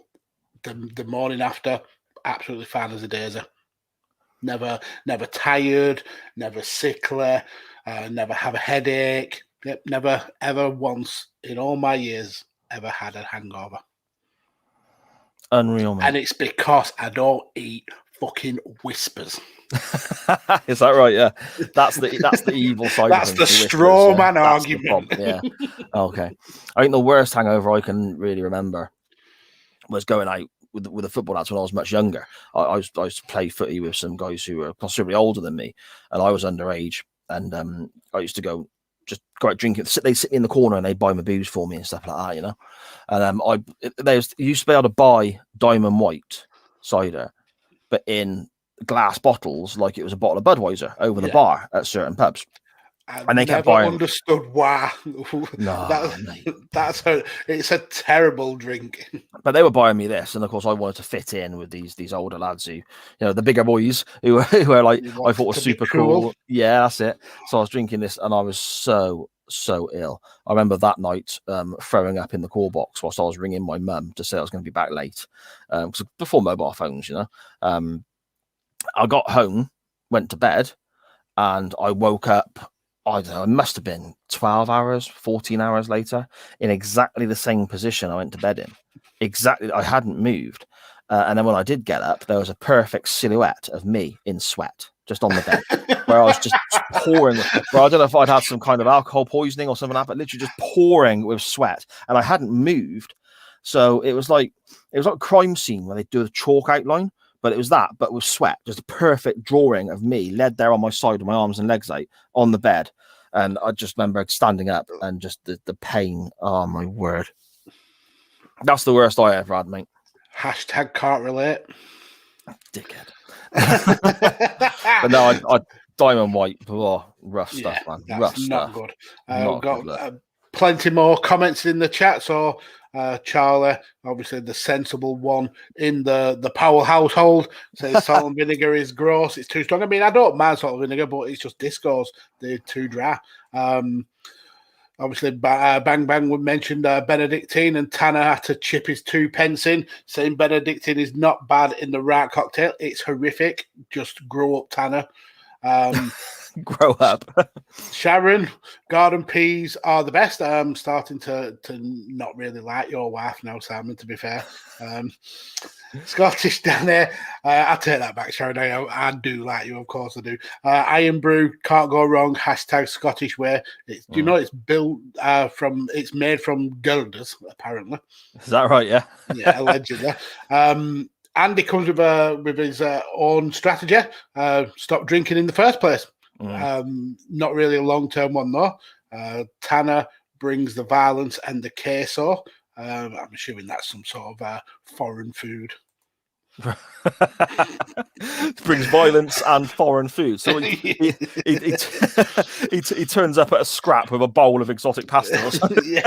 the morning after, absolutely fine as a daisy. Never tired, never sickly, never have a headache. Yep, never ever once in all my years ever had a hangover. Unreal, man. And it's because I don't eat fucking Whispers. Is that right? Yeah, that's the evil side. That's of the straw man argument. Yeah. Okay. I think the worst hangover I can really remember was going out with the football lads when I was much younger. I used to play footy with some guys who were considerably older than me, and I was underage. And I used to go out drinking. They sit in the corner and they buy my booze for me and stuff like that, And they used to be able to buy Diamond White cider, but in glass bottles, like it was a bottle of Budweiser over the bar at certain pubs. And they kept buying. Understood why. No, it's a terrible drink. But they were buying me this, and of course I wanted to fit in with these older lads who, the bigger boys who were like I thought was super cool. Yeah, that's it. So I was drinking this, and I was so ill. I remember that night throwing up in the call box whilst I was ringing my mum to say I was going to be back late, because before mobile phones, I got home, went to bed, and I woke up. I don't know, it must have been 12 hours, 14 hours later, in exactly the same position I went to bed in. Exactly, I hadn't moved. And then when I did get up, there was a perfect silhouette of me in sweat, just on the bed, where I was just pouring. Well, I don't know if I'd had some kind of alcohol poisoning or something like that, but literally just pouring with sweat. And I hadn't moved. So it was like a crime scene where they do the chalk outline. But it was that, but with sweat, just a perfect drawing of me laid there on my side with my arms and legs out on the bed. And I just remember standing up and just the pain. Oh, my word. That's the worst I ever had, mate. Hashtag can't relate. Dickhead. But no, I Diamond White. Oh, rough stuff, man. Rough not stuff. Good. Not We've got good, plenty more comments in the chat. So Charlie, obviously the sensible one in the Powell household, says salt and vinegar is gross. It's too strong. I mean, I don't mind salt and vinegar, but it's just discos. They're too dry. Obviously, Bang Bang mentioned Benedictine, and Tanner had to chip his 2 pence in, saying Benedictine is not bad in the right cocktail. It's horrific. Just grow up, Tanner. Grow up. Sharon, garden peas are the best. I'm starting to not really like your wife now, Simon, to be fair. Scottish down there. I take that back, Sharon. I do like you, of course I do. Iron Brew, can't go wrong. Hashtag Scottish way. It's built it's made from girders, apparently. Is that right? Yeah. Yeah, allegedly. Andy comes with his own strategy. Stop drinking in the first place. Not really a long-term one, though. Tanner brings the violence and the queso. I'm assuming that's some sort of foreign food. Brings violence and foreign food. So he turns up at a scrap with a bowl of exotic pasta or something.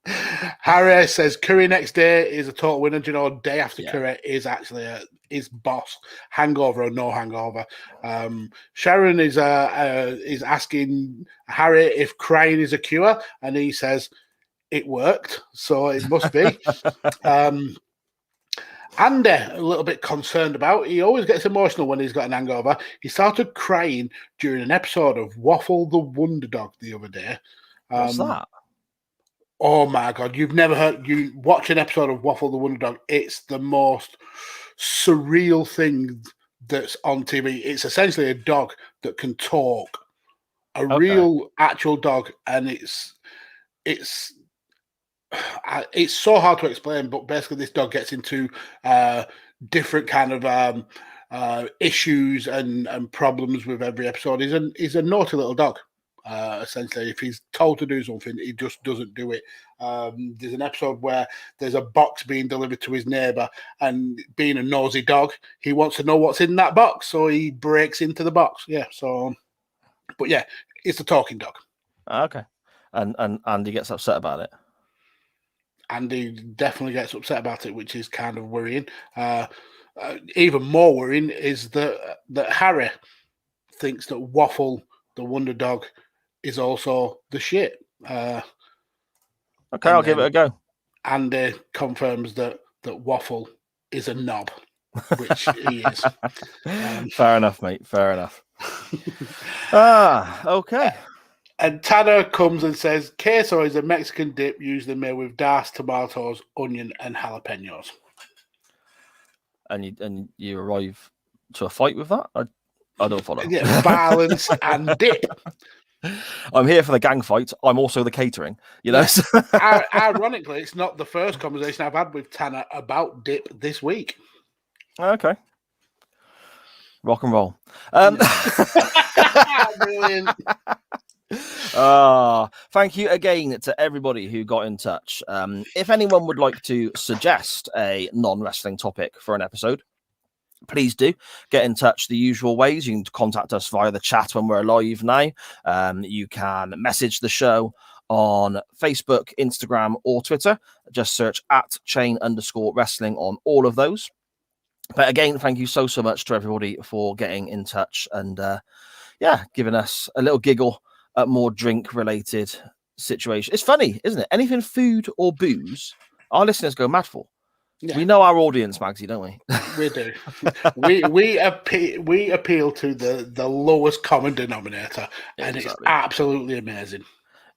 Harry says Curry next day is a total winner. Do you know, day after Yeah. Curry is actually his boss. Hangover or no hangover. Sharon is asking Harry if crying is a cure, and he says it worked, so it must be. Andy, a little bit concerned about. He always gets emotional when he's got an hangover. He started crying during an episode of Waffle the Wonder Dog the other day. What's that? Oh my God, you've never heard, you watch an episode of Waffle the Wonder Dog. It's the most surreal thing that's on TV. It's essentially a dog that can talk, real actual dog. And it's so hard to explain, but basically this dog gets into different kind of issues and problems with every episode. He's a naughty little dog. Essentially, if he's told to do something, he just doesn't do it. There's an episode where there's a box being delivered to his neighbour, and being a nosy dog, he wants to know what's in that box, so he breaks into the box. Yeah, so, but yeah, it's a talking dog. Okay, and Andy gets upset about it. Andy definitely gets upset about it, which is kind of worrying. Even more worrying is that Harry thinks that Waffle, the Wonder Dog, is also the shit. Okay, I'll give it a go. Andy confirms that Waffle is a knob, which he is. Fair enough, mate. Fair enough. Okay. And Tanner comes and says, queso is a Mexican dip usually made with diced tomatoes, onion, and jalapenos. And you arrive to a fight with that? I don't follow. Yeah, violence and dip. I'm here for the gang fight. I'm also the catering, you know. Ironically, it's not the first conversation I've had with Tanner about dip this week. Okay. Rock and roll. Brilliant. Thank you again to everybody who got in touch. If anyone would like to suggest a non-wrestling topic for an episode, please do get in touch the usual ways. You can contact us via the chat when we're live now. You can message the show on Facebook, Instagram, or Twitter. Just search @chain_wrestling on all of those. But again, thank you so much to everybody for getting in touch and giving us a little giggle at more drink related situation. It's funny, isn't it? Anything food or booze, our listeners go mad for. Yeah. We know our audience, Magsy, don't we? We do. we appeal to the lowest common denominator, and exactly. It's absolutely amazing.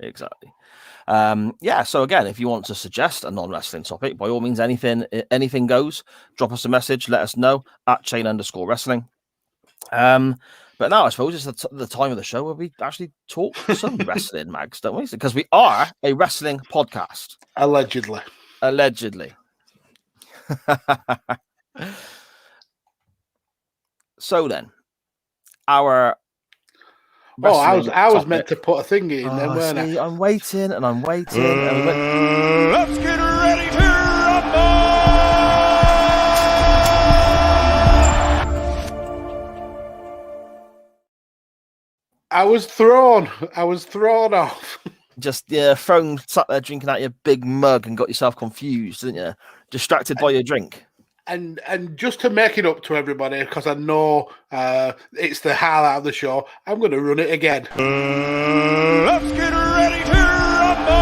Exactly. So again, if you want to suggest a non-wrestling topic, by all means, anything goes. Drop us a message, let us know @chain_wrestling. But now I suppose it's the time of the show where we actually talk some wrestling, Mags, don't we? Because we are a wrestling podcast. Allegedly. So then, our I was meant to put a thing in then, weren't I? I'm waiting. And let's get ready to rumble! I was thrown off. Just sat there drinking out your big mug and got yourself confused, didn't you? Distracted by your drink. And just to make it up to everybody, because I know it's the highlight of the show, I'm going to run it again. Let's get ready to rumble!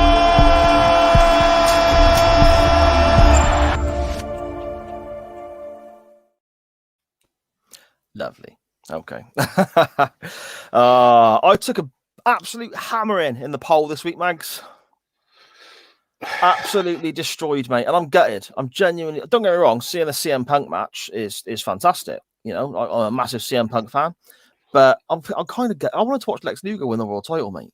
Lovely. Okay. I took a absolute hammering in the poll this week, Mags. Absolutely destroyed, mate, and I'm gutted. I'm genuinely, don't get me wrong, seeing a CM Punk match is fantastic. You know, I'm a massive CM Punk fan, but I'm kind of I wanted to watch Lex Luger win the world title, mate.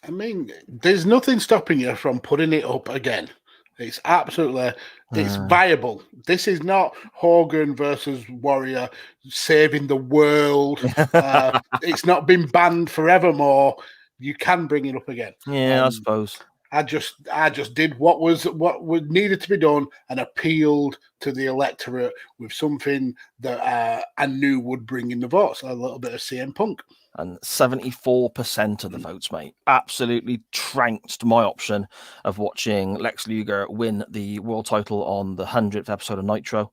I mean, there's nothing stopping you from putting it up again. It's absolutely, it's viable. This is not Hogan versus Warrior saving the world. It's not been banned forevermore. You can bring it up again. Yeah, I suppose. I just did what needed to be done and appealed to the electorate with something that I knew would bring in the votes. A little bit of CM Punk. and 74% of the votes, mate, absolutely trounced my option of watching Lex Luger win the world title on the 100th episode of Nitro.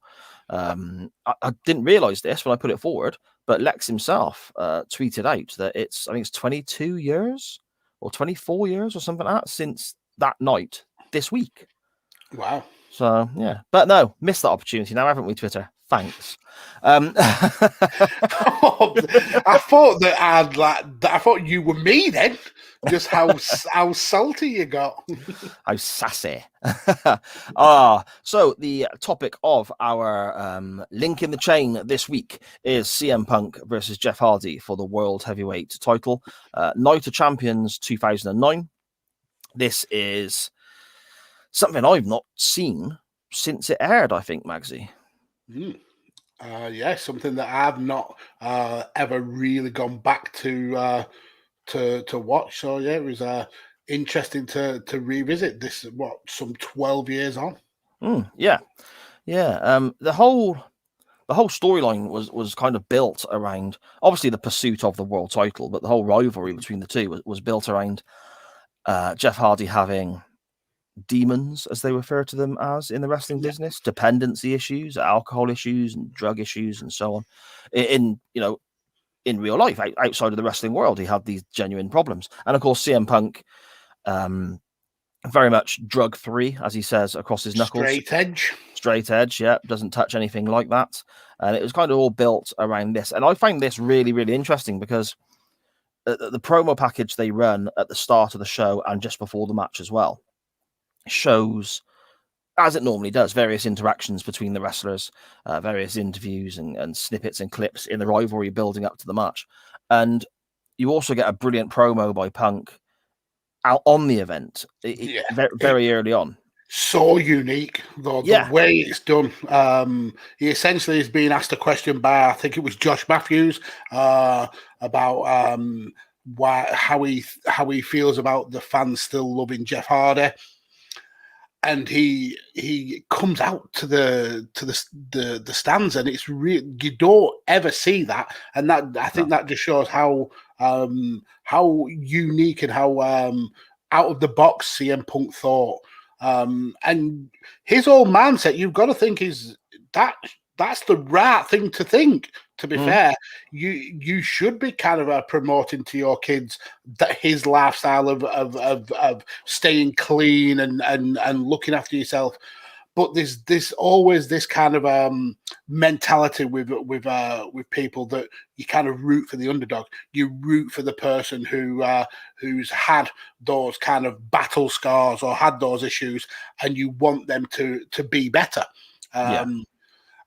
I didn't realize this when I put it forward, but Lex himself tweeted out that I think it's 22 years or 24 years or something like that since that night this week. Wow. So, yeah. But no, missed that opportunity now, haven't we, Twitter? Thanks. I thought I thought you were me then. Just how salty you got. How sassy. So the topic of our link in the chain this week is CM Punk versus Jeff Hardy for the World Heavyweight title. Night of Champions 2009. This is something I've not seen since it aired, I think, Magsy. Yeah, something that I've not ever really gone back to watch. So yeah, it was interesting to revisit this. Some 12 years on. Yeah. The whole storyline was kind of built around obviously the pursuit of the world title, but the whole rivalry between the two was built around Jeff Hardy having demons, as they refer to them as in the wrestling business, dependency issues, alcohol issues, and drug issues, and so on. In real life, outside of the wrestling world, he had these genuine problems. And of course, CM Punk, very much drug free, as he says across his knuckles. Straight edge, yeah, doesn't touch anything like that. And it was kind of all built around this. And I find this really, really interesting because the promo package they run at the start of the show and just before the match as well shows, as it normally does, various interactions between the wrestlers, various interviews and snippets and clips in the rivalry building up to the match. And you also get a brilliant promo by Punk out on the event, very early on. So unique, though, the way it's done. He essentially is being asked a question by, I think it was Josh Matthews, about how he feels about the fans still loving Jeff Hardy. And he comes out to the stands, and it's real. You don't ever see that, and that I think that just shows how unique and how out of the box CM Punk thought. And his whole mindset, you've got to think, is that's the right thing to think. To be fair, you should be kind of promoting to your kids that his lifestyle of staying clean and looking after yourself. But there's always this kind of mentality with people that you kind of root for the underdog. You root for the person who's had those kind of battle scars or had those issues, and you want them to be better.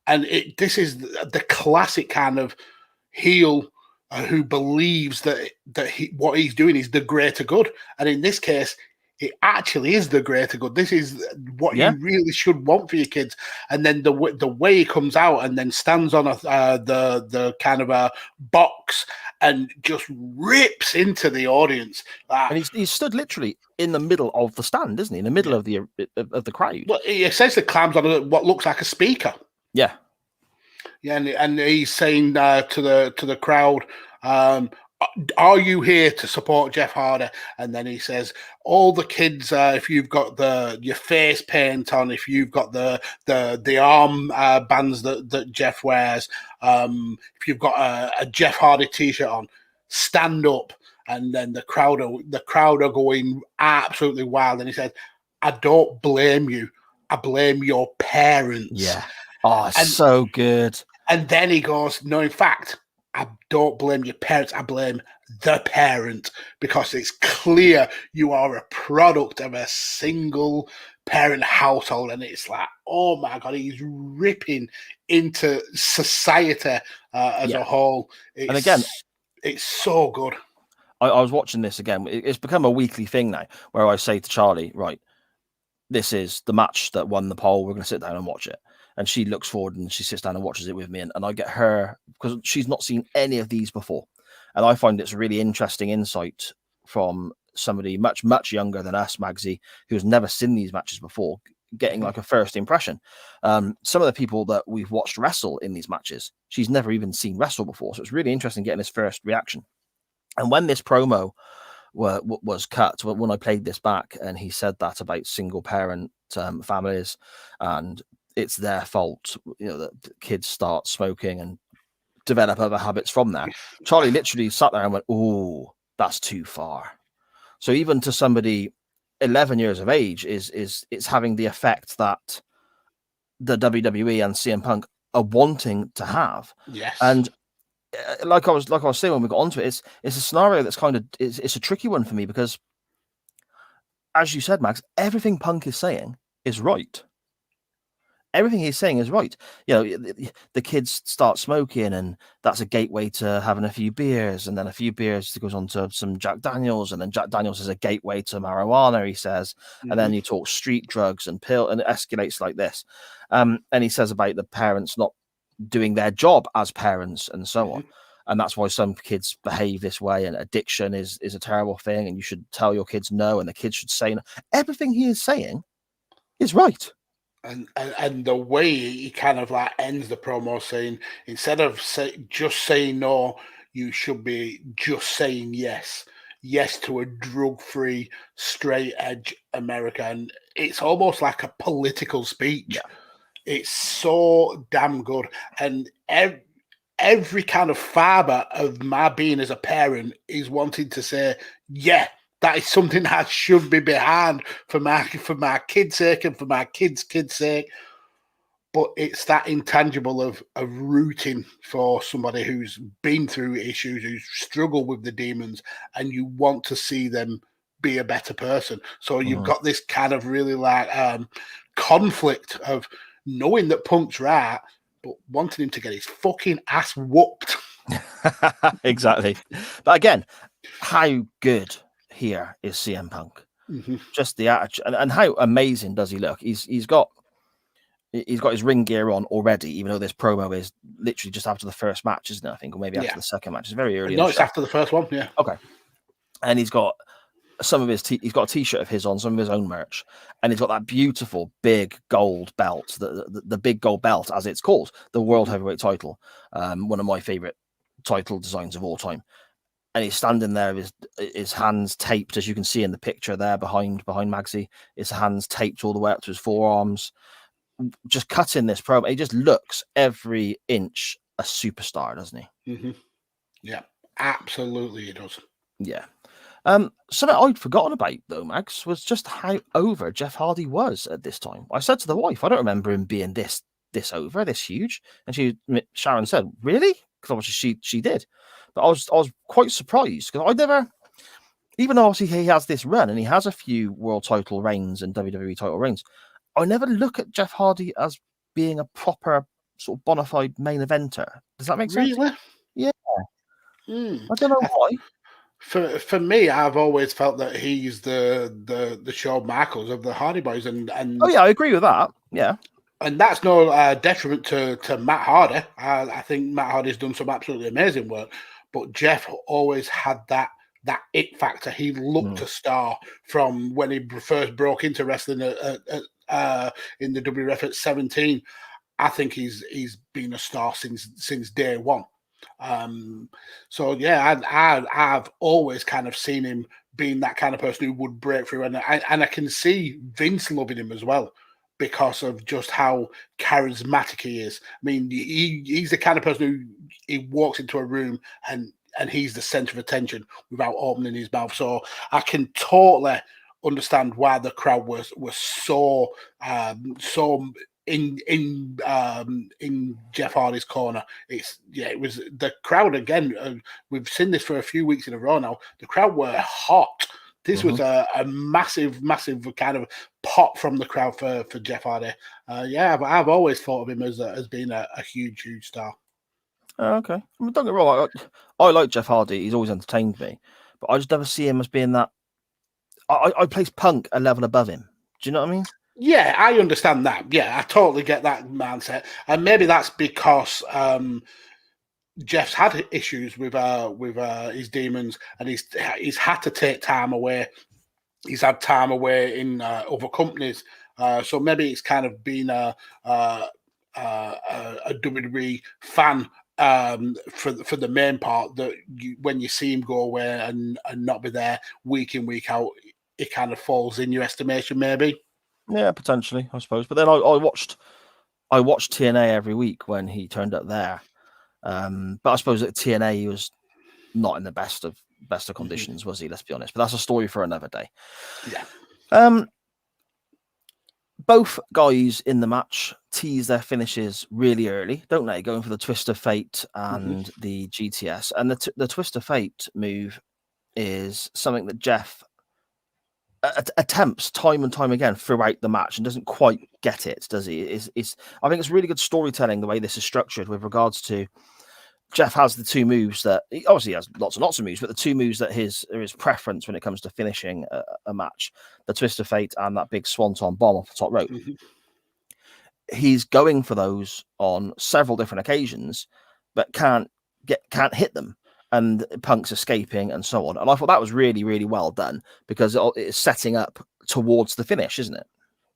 And this is the classic kind of heel who believes that what he's doing is the greater good. And in this case, it actually is the greater good. This is what you really should want for your kids. And then the way he comes out and then stands on the kind of a box and just rips into the audience. And he's stood literally in the middle of the stand, isn't he? In the middle of the crowd. Well, he essentially climbs on what looks like a speaker. Yeah, and he's saying to the crowd, are you here to support Jeff Hardy? And then he says, all the kids, if you've got your face paint on, if you've got the arm bands that Jeff wears, if you've got a Jeff Hardy t-shirt on, stand up. And then the crowd are going absolutely wild. And he said, I don't blame you. I blame your parents. Yeah. Oh, so good. And then he goes, no, in fact, I don't blame your parents. I blame the parent, because it's clear you are a product of a single parent household. And it's like, oh my God, he's ripping into society as a whole. And again, it's so good. I was watching this again. It's become a weekly thing now where I say to Charlie, right, this is the match that won the poll. We're going to sit down and watch it. And she looks forward and she sits down and watches it with me. And I get her, because she's not seen any of these before. And I find it's really interesting insight from somebody much, much younger than us, Magsy, who's never seen these matches before, getting like a first impression. Some of the people that we've watched wrestle in these matches, she's never even seen wrestle before. So it's really interesting getting this first reaction. And when this promo was cut, when I played this back, and he said that about single parent families, and it's their fault, that kids start smoking and develop other habits from that. Charlie literally sat there and went, "Oh, that's too far." So even to somebody 11 years of age, it's having the effect that the WWE and CM Punk are wanting to have. Yes. And like I was saying when we got onto it, it's a scenario that's kind of it's a tricky one for me, because, as you said, Max, everything Punk is saying is right. Everything he's saying is right. The kids start smoking, and that's a gateway to having a few beers, and then a few beers goes on to some Jack Daniels, and then Jack Daniels is a gateway to marijuana, he says. And then you talk street drugs and pill, and it escalates like this. And he says about the parents not doing their job as parents and so on. And that's why some kids behave this way, and addiction is a terrible thing, and you should tell your kids no, and the kids should say no. Everything he is saying is right. And the way he kind of like ends the promo saying, instead of just saying no, you should be just saying yes to a drug-free, straight-edge America. And it's almost like a political speech. Yeah. It's so damn good. And every kind of fibre of my being as a parent is wanting to say, yeah, that is something I should be behind for my kids' sake and for my kids' sake. But it's that intangible of rooting for somebody who's been through issues, who's struggled with the demons, and you want to see them be a better person. So you've got this kind of really like conflict of knowing that Punk's right, but wanting him to get his fucking ass whooped. Exactly. But again, how good here is CM Punk. Just the attitude, and how amazing does he look? He's got his ring gear on already, even though this promo is literally just after the first match, isn't it? I think, or maybe after the second match. It's very early. No, it's after the first one. Yeah. Okay. And he's got some of his he's got a t-shirt of his on, some of his own merch, and he's got that beautiful big gold belt, the big gold belt, as it's called, the World Heavyweight title, one of my favorite title designs of all time. And he's standing there with his hands taped, as you can see in the picture there behind Magsy. His hands taped all the way up to his forearms. Just cutting this promo, he just looks every inch a superstar, doesn't he? Yeah, absolutely, he does. Yeah. Something I'd forgotten about, though, Max, was just how over Jeff Hardy was at this time. I said to the wife, I don't remember him being this over, this huge. And Sharon said, really? Because obviously she did. But I was quite surprised, because I never, even though obviously he has this run and he has a few world title reigns and WWE title reigns, I never look at Jeff Hardy as being a proper sort of bona fide main eventer. Does that make sense? Really? Yeah. I don't know why. For me, I've always felt that he's the Shawn Michaels of the Hardy Boys, and oh yeah, I agree with that. Yeah. And that's no detriment to Matt Hardy. I think Matt Hardy's done some absolutely amazing work, but Jeff always had that it factor. He looked a star from when he first broke into wrestling in the WWF at 17. I think he's been a star since day one. So yeah, I've always kind of seen him being that kind of person who would break through, and I can see Vince loving him as well, because of just how charismatic he is. I mean, he's the kind of person who he walks into a room and he's the center of attention without opening his mouth. So I can totally understand why the crowd was so in Jeff Hardy's corner. It was the crowd again. We've seen this for a few weeks in a row now. The crowd were hot. This was a massive kind of pop from the crowd for Jeff Hardy. I've always thought of him as being a huge star. Oh, okay. I mean, don't get me wrong. I like Jeff Hardy. He's always entertained me, but I just never see him as being that. I place Punk a level above him. Do you know what I mean? Yeah, I understand that. Yeah, I totally get that mindset, and maybe that's because Jeff's had issues with his demons, and he's had to take time away. He's had time away in other companies, so maybe it's kind of been a WWE fan for the main part, that when you see him go away and not be there week in, week out, it kind of falls in your estimation, maybe. Yeah, potentially, I suppose. But then I watched TNA every week when he turned up there. But I suppose at TNA he was not in the best of conditions, was he? Let's be honest. But that's a story for another day. Yeah. Both guys in the match tease their finishes really early, don't they? Going for the Twist of Fate and the GTS. And the Twist of Fate move is something that Jeff attempts time and time again throughout the match and doesn't quite get it, does he? I think it's really good storytelling the way this is structured with regards to Jeff has the two moves that he obviously has lots and lots of moves, but the two moves that his preference when it comes to finishing a match, the Twist of Fate and that big swanton bomb off the top rope. He's going for those on several different occasions, but can't hit them. And Punk's escaping and so on. And I thought that was really, really well done because it's setting up towards the finish, isn't it?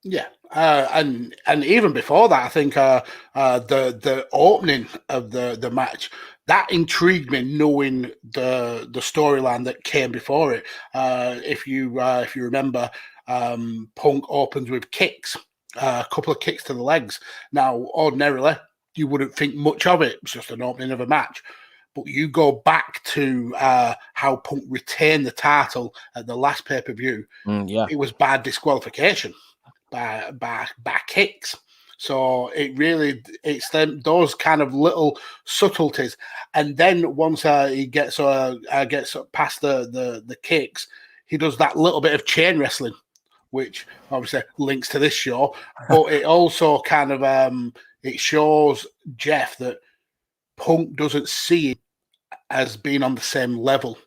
Yeah, and even before that, I think the opening of the match that intrigued me, knowing the storyline that came before it. If you remember, Punk opens with kicks, a couple of kicks to the legs. Now, ordinarily, you wouldn't think much of it. It's just an opening of a match. But you go back to how Punk retained the title at the last pay-per-view. It was by disqualification, by kicks. So it's those kind of little subtleties. And then once he gets past the kicks, he does that little bit of chain wrestling, which obviously links to this show. But it also kind of it shows Jeff that Punk doesn't see it as being on the same level.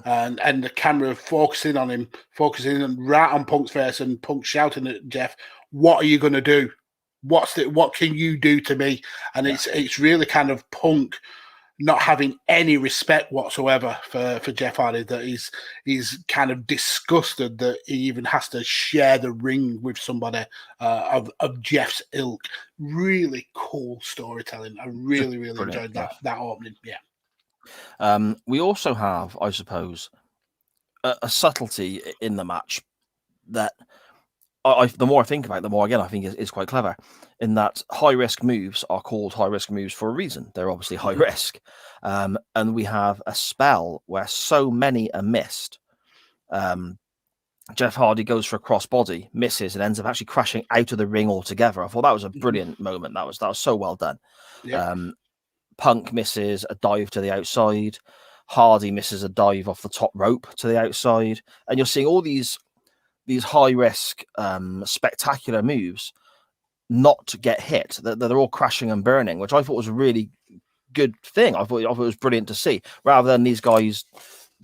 And the camera focusing on him, focusing right on Punk's face, and Punk shouting at Jeff, "What are you going to do? What can you do to me?" And it's really kind of Punk not having any respect whatsoever for Jeff Hardy, that he's kind of disgusted that he even has to share the ring with somebody of Jeff's ilk. Really cool storytelling. I really enjoyed that opening. Yeah. We also have, I suppose, a subtlety in the match that the more I think about it, the more again I think is quite clever, in that high risk moves are called high risk moves for a reason. They're obviously high risk, and we have a spell where so many are missed. Jeff Hardy goes for a crossbody, misses, and ends up actually crashing out of the ring altogether. I thought that was a brilliant moment. That was so well done. Yeah. Punk misses a dive to the outside. Hardy misses a dive off the top rope to the outside, and you're seeing all these high risk, spectacular moves not to get hit. They're all crashing and burning, which I thought was a really good thing. I thought it was brilliant to see, rather than these guys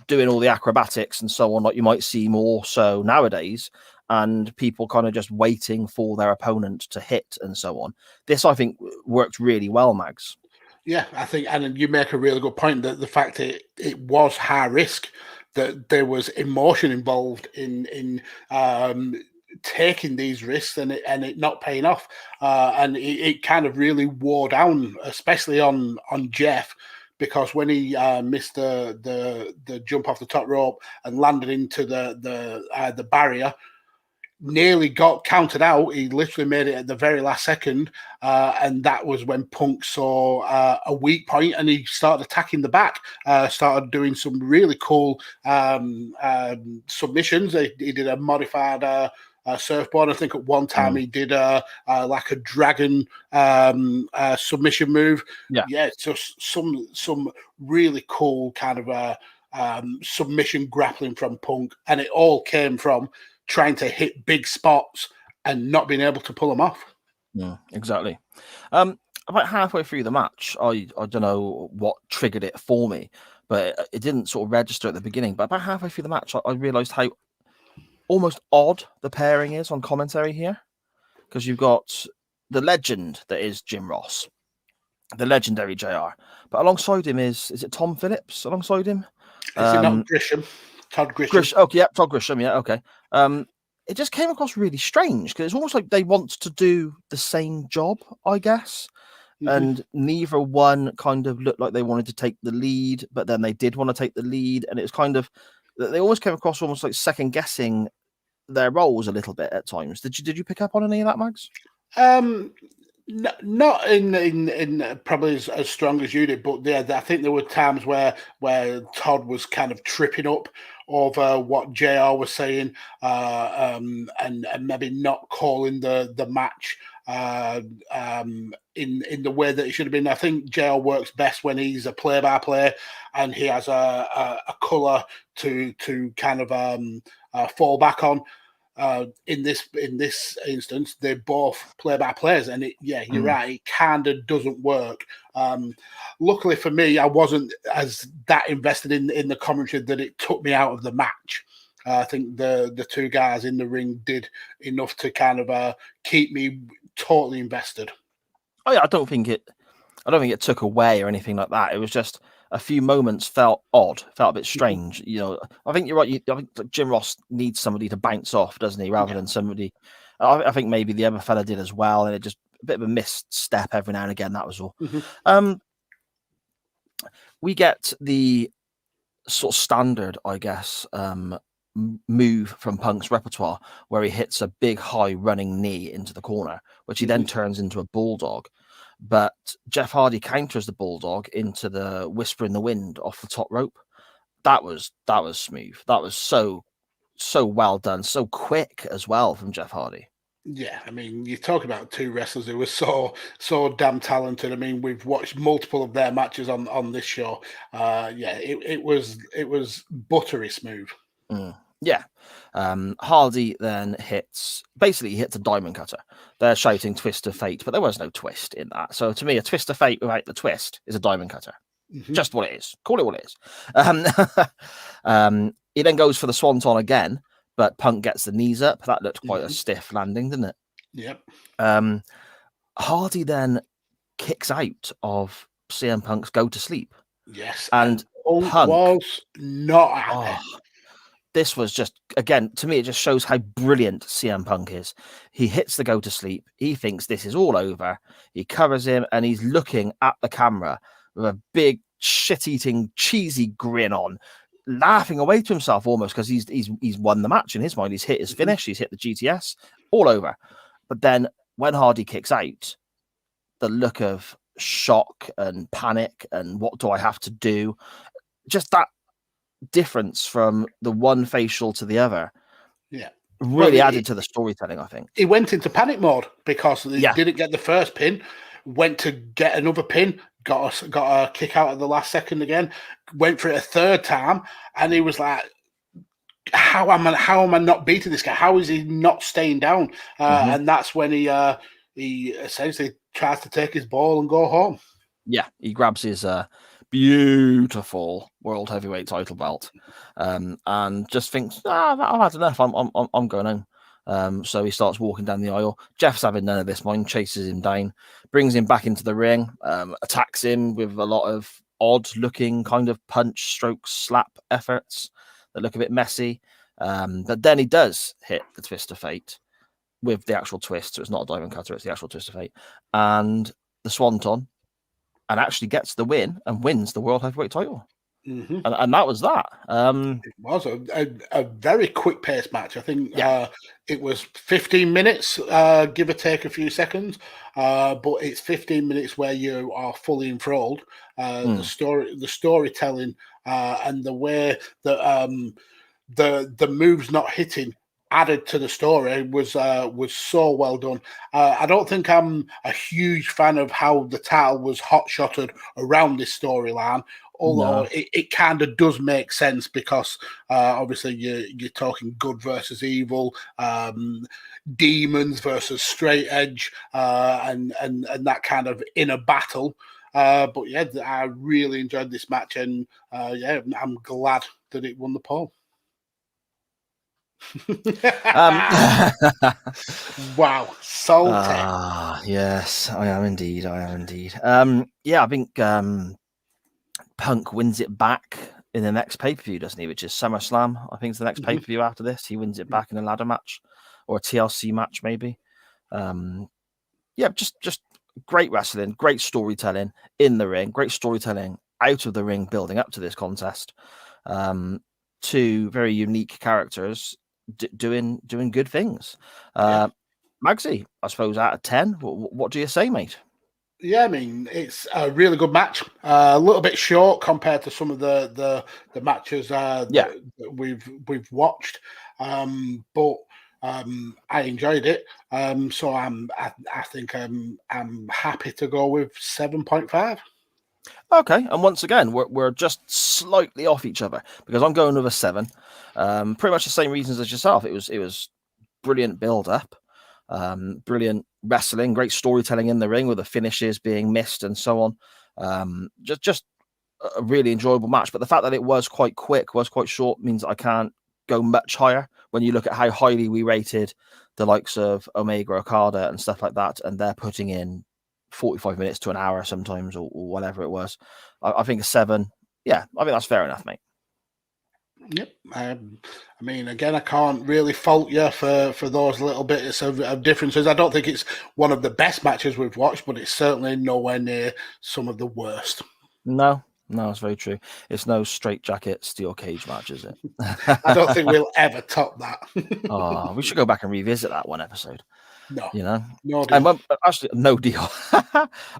doing all the acrobatics and so on, like you might see more so nowadays, and people kind of just waiting for their opponent to hit and so on. This, I think, worked really well, Mags. Yeah, I think, and you make a really good point that the fact that it was high risk, that there was emotion involved in taking these risks and it not paying off, and it kind of really wore down, especially on Jeff, because when he missed the jump off the top rope and landed into the barrier, nearly got counted out. He literally made it at the very last second, and that was when Punk saw a weak point and he started attacking the back, started doing some really cool submissions. He did a modified surfboard. I think at one time he did like a dragon submission move. Yeah, just some really cool kind of submission grappling from Punk, and it all came from trying to hit big spots and not being able to pull them off. Yeah, exactly. About halfway through the match, I don't know what triggered it for me, but it didn't sort of register at the beginning. But about halfway through the match, I realised how almost odd the pairing is on commentary here, because you've got the legend that is Jim Ross, the legendary JR, but alongside him is it Tom Phillips alongside him? Is it not Grisham? Todd Grisham. Okay, yeah, Todd Grisham. Yeah, okay. It just came across really strange because it's almost like they want to do the same job, I guess. and neither one kind of looked like they wanted to take the lead, but then they did want to take the lead, and it was kind of they always came across almost like second guessing their roles a little bit at times. Did you pick up on any of that, Mags? Not in probably as strong as you did, but I think there were times where Todd was kind of tripping up over what JR was saying, and maybe not calling the match in the way that it should have been. I think JR works best when he's a play-by-play and he has a colour to kind of fall back on. In this instance, they're both play-by-players, and you're right, it kind of doesn't work. Luckily for me, I wasn't as that invested in the commentary that it took me out of the match. I think the two guys in the ring did enough to kind of keep me totally invested. Oh yeah, I don't think it took away or anything like that. It was just a few moments felt odd, felt a bit strange. I think you're right. I think Jim Ross needs somebody to bounce off, doesn't he? Rather than somebody. I think maybe the other fella did as well, and it just a bit of a missed step every now and again. That was all. We get the sort of standard, I guess, move from Punk's repertoire, where he hits a big high running knee into the corner, which he then turns into a bulldog. But Jeff Hardy counters the bulldog into the whisper in the wind off the top rope. That was smooth. That was so well done, so quick as well from Jeff Hardy. Yeah, I mean, you talk about two wrestlers who were so damn talented. I mean, we've watched multiple of their matches on this show. It was buttery smooth. Yeah. Hardy then hits a diamond cutter. They're shouting twist of fate, but there was no twist in that. So to me, a twist of fate without the twist is a diamond cutter. Just what it is. Call it what it is. He then goes for the swanton again, but Punk gets the knees up. That looked quite a stiff landing, didn't it? Yep. Hardy then kicks out of CM Punk's go to sleep. Yes. And Punk was not happy. This was just, again, to me, it just shows how brilliant CM Punk is. He hits the go to sleep. He thinks this is all over. He covers him and he's looking at the camera with a big shit-eating, cheesy grin on, laughing away to himself almost because he's won the match in his mind. He's hit his finish. He's hit the GTS, all over. But then when Hardy kicks out, the look of shock and panic and what do I have to do? Just that difference from the one facial to the other really added to the storytelling. I think he went into panic mode because he didn't get the first pin, went to get another pin, got a kick out at the last second again, went for it a third time, and he was like, how am I not beating this guy? How is he not staying down? And that's when he essentially tries to take his ball and go home. Yeah, he grabs his beautiful world heavyweight title belt, and just thinks, I've had enough. I'm going home. So he starts walking down the aisle. Jeff's having none of this mind, chases him down, brings him back into the ring, attacks him with a lot of odd-looking kind of punch, stroke, slap efforts that look a bit messy. But then he does hit the twist of fate with the actual twist. So it's not a diamond cutter; it's the actual twist of fate, and the swanton. And actually gets the win and wins the world heavyweight title. And that was that. It was a very quick paced match. I think it was 15 minutes, give or take a few seconds. But it's 15 minutes where you are fully enthralled. The storytelling and the way that the moves not hitting added to the story was so well done. I don't think I'm a huge fan of how the title was hot-shotted around this storyline, although it kind of does make sense because obviously you're talking good versus evil, demons versus straight edge, and that kind of inner battle. But yeah, I really enjoyed this match, and I'm glad that it won the poll. Wow, salty. Yes, I am indeed. I think Punk wins it back in the next pay-per-view, doesn't he? Which is SummerSlam. I think it's the next pay-per-view after this. He wins it back in a ladder match or a TLC match, maybe. Just great wrestling, great storytelling in the ring, great storytelling out of the ring, building up to this contest. Two very unique characters doing good things. Magsy, I suppose out of 10, what do you say, mate? Yeah, I mean, it's a really good match. A little bit short compared to some of the matches that we've watched, but I enjoyed it. So I think I'm happy to go with 7.5. Okay, and once again, we're just slightly off each other because I'm going with a 7. Pretty much the same reasons as yourself. It was brilliant build up, brilliant wrestling, great storytelling in the ring with the finishes being missed and so on. Just a really enjoyable match. But the fact that it was quite quick, was quite short, means I can't go much higher. When you look at how highly we rated the likes of Omega Okada and stuff like that, and they're putting in 45 minutes to an hour sometimes, or whatever it was, I think a 7. Yeah, I think that's fair enough, mate. Yep. I mean, again, I can't really fault you for those little bits of differences. I don't think it's one of the best matches we've watched, but it's certainly nowhere near some of the worst. No, it's very true. It's no straitjacket steel cage match, is it? I don't think we'll ever top that. Oh, we should go back and revisit that one episode. No, you know, no deal. Actually, no deal.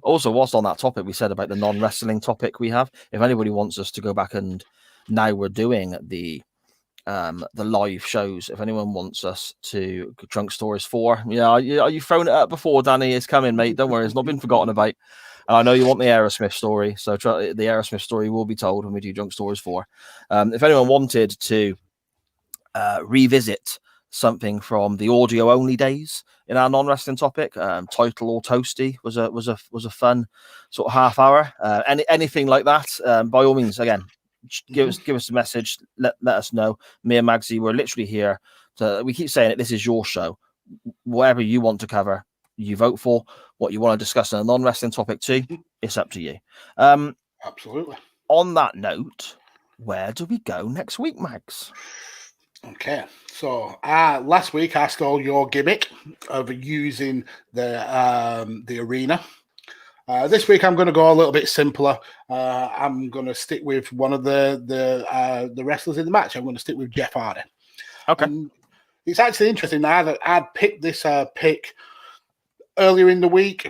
Also, whilst on that topic, we said about the non-wrestling topic we have. If anybody wants us to go back, and now we're doing the live shows. If anyone wants us to Drunk Stories 4, you've thrown it up before, Danny. It's coming, mate. Don't worry, it's not been forgotten about. And I know you want the Aerosmith story, so the Aerosmith story will be told when we do Drunk Stories 4. If anyone wanted to revisit something from the audio only days in our non-wrestling topic, Title or Toasty was a fun sort of half hour. Anything like that, by all means, again, give us a message. Let us know. Me and Magsy, we're literally here. We keep saying it. This is your show. Whatever you want to cover, you vote for. What you want to discuss in a non-wrestling topic too, it's up to you. Absolutely. On that note, where do we go next week, Mags? Okay, so last week I stole your gimmick of using the arena. This week I'm going to go a little bit simpler. I'm going to stick with one of the wrestlers in the match. I'm going to stick with Jeff Hardy. Okay. And it's actually interesting. I'd picked this pick earlier in the week,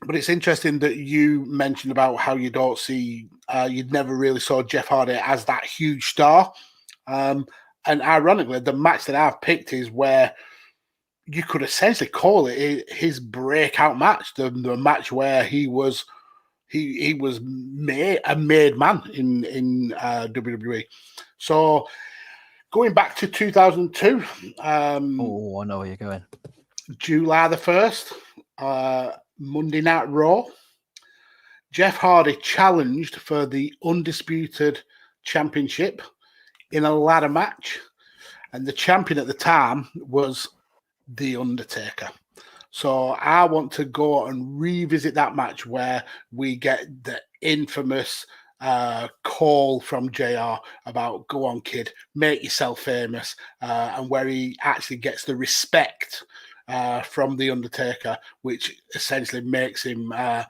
but it's interesting that you mentioned about how you don't see, you'd never really saw Jeff Hardy as that huge star. And ironically, the match that I've picked is where you could essentially call it his breakout match, the match where he was a made man in WWE. So going back to 2002. I know where you're going. July the 1st, Monday Night Raw. Jeff Hardy challenged for the Undisputed Championship in a ladder match, and the champion at the time was The Undertaker. So I want to go and revisit that match where we get the infamous call from JR about "Go on, kid, make yourself famous," and where he actually gets the respect from The Undertaker, which essentially makes him a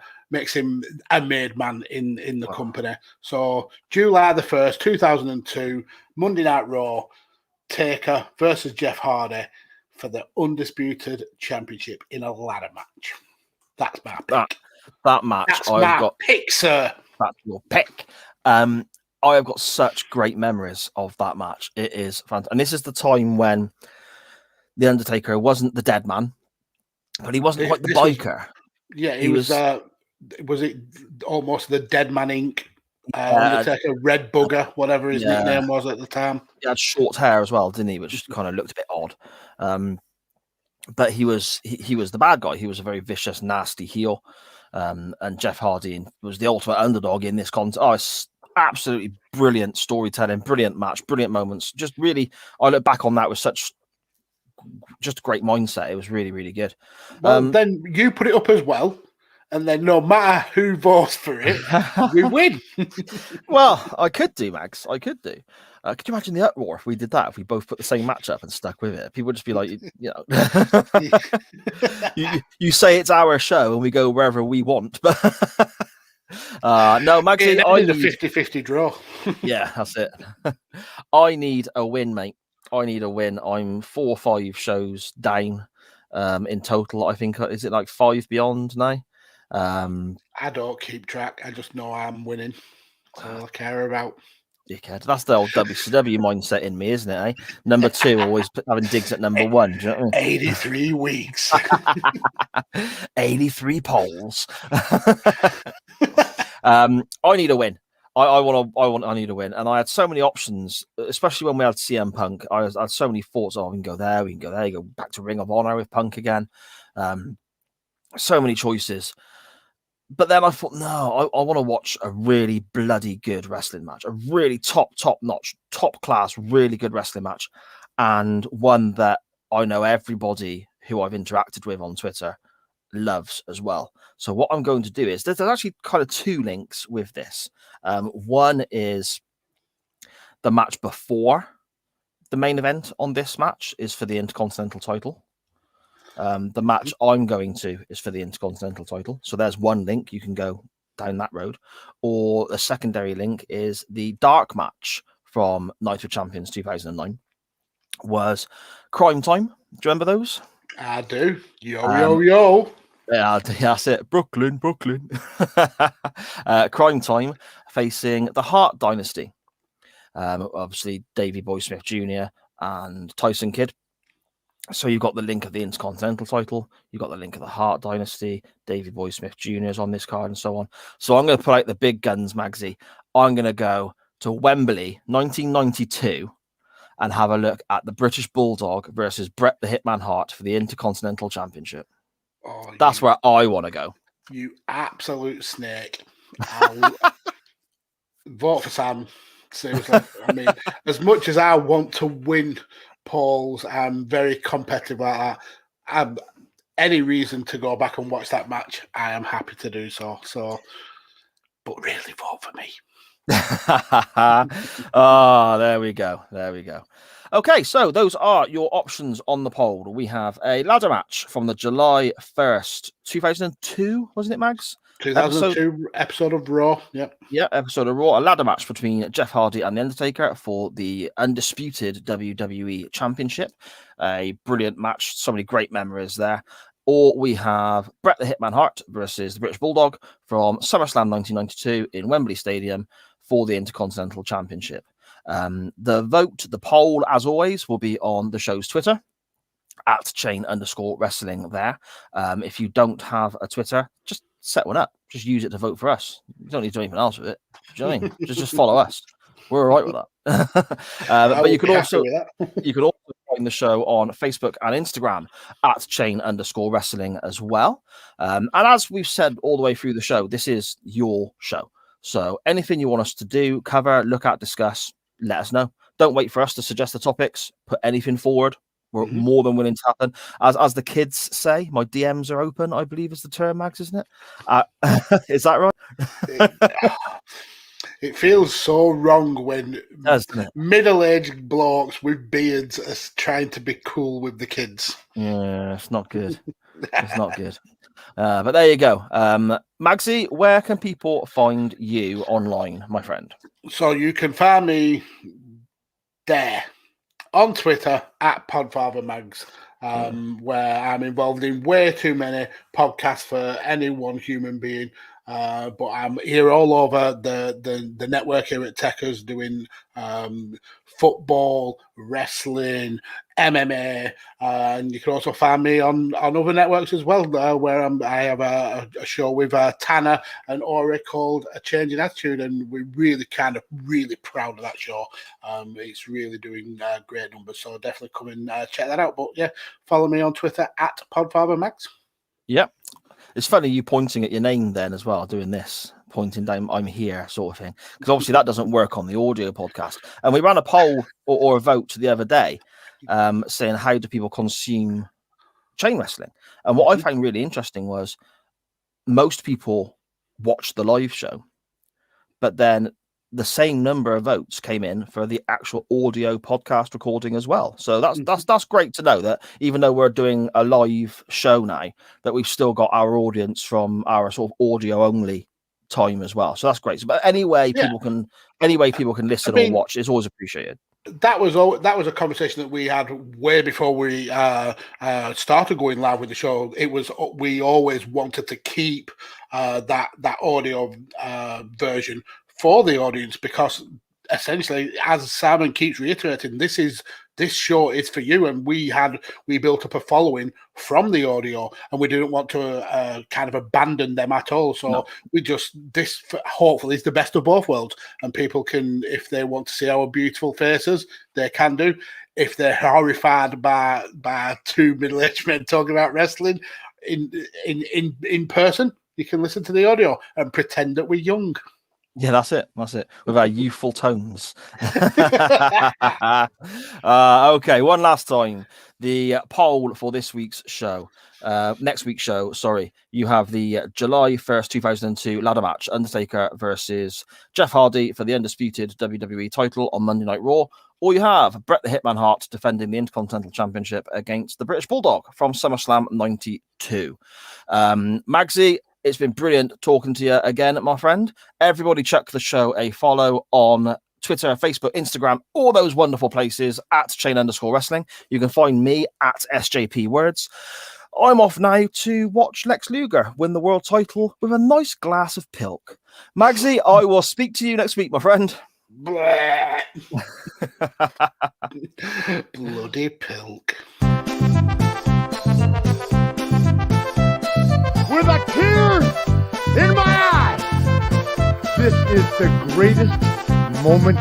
made man in the company. So July the 1st, 2002, Monday Night Raw, Taker versus Jeff Hardy for the Undisputed Championship in a ladder match. That's my pick. That match. That's my pick, sir. That's your pick. I have got such great memories of that match. It is fantastic. And this is the time when The Undertaker wasn't the dead man, but he wasn't quite the biker. He was it almost the Dead Man Inc. Undertaker, Red Bugger, whatever his nickname was at the time. He had short hair as well, didn't he? Which kind of looked a bit odd. But he was the bad guy. He was a very vicious, nasty heel. And Jeff Hardy was the ultimate underdog in this contest. Oh, it's absolutely brilliant storytelling, brilliant match, brilliant moments. Just really, I look back on that with such just a great mindset. It was really, really good. Well, then you put it up as well. And then no matter who votes for it, we win. Well, I could do, Max. I could do. Could you imagine the uproar if we did that? If we both put the same match up and stuck with it, people would just be like, you know, you say it's our show and we go wherever we want. But no, Magsy, I need a need 50-50 draw. yeah, that's it. I need a win, mate. I need a win. I'm 4 or 5 shows down in total. I think is it like 5 beyond now? I don't keep track. I just know I'm winning. That's all I care about. Dickhead. That's the old WCW mindset in me, isn't it? Eh? Number 2, always having digs at number 1. Do you know what I mean? 83 weeks. 83 polls. I need a win. I need a win. And I had so many options, especially when we had CM Punk. I had so many thoughts. Oh, we can go there, we can go there, go back to Ring of Honor with Punk again. So many choices. But then I thought, no, I want to watch a really bloody good wrestling match, a really top-notch, top-class, really good wrestling match, and one that I know everybody who I've interacted with on Twitter loves as well. So what I'm going to do is there's actually kind of 2 links with this. One is the match before the main event on this match is for the Intercontinental title. The match I'm going to is for the Intercontinental title. So there's one link. You can go down that road. Or the secondary link is the dark match from Night of Champions 2009 was Crime Time. Do you remember those? I do. Yo. Yeah, that's it. Brooklyn. Crime Time facing the Hart Dynasty. Obviously, Davey Boy Smith Jr. and Tyson Kidd. So you've got the link of the Intercontinental title, you've got the link of the Hart Dynasty, Davey Boy Smith Jr. is on this card and so on. So I'm going to put out the big guns, Magsy. I'm going to go to Wembley, 1992, and have a look at the British Bulldog versus Bret the Hitman Hart for the Intercontinental Championship. Oh, that's where I want to go. You absolute snake. I'll vote for Sam. Seriously. I mean, as much as I want to win polls, I'm very competitive like that. Any reason to go back and watch that match, I am happy to do so. But really vote for me. There we go. Okay, so those are your options on the poll. We have a ladder match from the July 1st, 2002, wasn't it, Mags? 2002 episode of Raw. Yep. Yeah, episode of Raw. A ladder match between Jeff Hardy and The Undertaker for the undisputed WWE Championship. A brilliant match. So many great memories there. Or we have Bret the Hitman Hart versus the British Bulldog from SummerSlam 1992 in Wembley Stadium for the Intercontinental Championship. The poll, as always, will be on the show's Twitter at @chain_wrestling there. If you don't have a Twitter, just set one up. Just use it to vote for us. You don't need to do anything else with it. Do you know what I mean? Just follow us. We're all right with that. But you could also find the show on Facebook and Instagram at @chain_wrestling as well. And as we've said all the way through the show, this is your show. So anything you want us to do, cover, look at, discuss, let us know. Don't wait for us to suggest the topics. Put anything forward. We're more than willing to happen. As the kids say, my DMs are open, I believe is the term, Max, isn't it? Is that right? It feels so wrong when middle-aged blokes with beards are trying to be cool with the kids. Yeah, it's not good. It's not good. But there you go. Magsy, where can people find you online, my friend? So you can find me there on Twitter at PodfatherMags, where I'm involved in way too many podcasts for any one human being. But I'm here all over the network here at Tekkers doing football, wrestling, MMA, and you can also find me on other networks as well, where I have a show with Tanner and Ori called A Change in Attitude, and we're really proud of that show. It's really doing great numbers, so definitely come and check that out. But yeah, follow me on Twitter at PodfatherMax. Yep. It's funny you pointing at your name then as well, doing this, pointing down, I'm here sort of thing. Because obviously that doesn't work on the audio podcast. And we ran a poll or a vote the other day saying how do people consume chain wrestling? And what I found really interesting was most people watch the live show, but then the same number of votes came in for the actual audio podcast recording as well. So that's great to know that even though we're doing a live show now, that we've still got our audience from our sort of audio only time as well. So that's great. But anyway, people can listen or watch. It's always appreciated. That was a conversation that we had way before we started going live with the show. We always wanted to keep that audio version for the audience, because essentially, as Simon keeps reiterating, this show is for you, and we built up a following from the audio, and we didn't want to kind of abandon them at all. So this hopefully is the best of both worlds, and people can, if they want to see our beautiful faces, they can do. If they're horrified by two middle-aged men talking about wrestling in person, you can listen to the audio and pretend that we're young. Yeah, that's it. With our youthful tones. Okay, one last time. The poll for next week's show. You have the July 1st, 2002 ladder match, Undertaker versus Jeff Hardy for the undisputed WWE title on Monday Night Raw. Or you have Bret the Hitman Hart defending the Intercontinental Championship against the British Bulldog from SummerSlam 92. Magsy, it's been brilliant talking to you again, my friend. Everybody chuck the show a follow on Twitter, Facebook, Instagram, all those wonderful places at @chain_wrestling. You can find me at SJP Words. I'm off now to watch Lex Luger win the world title with a nice glass of Pilk. Magsy, I will speak to you next week, my friend. Bloody Pilk. With a tear in my eye. This is the greatest moment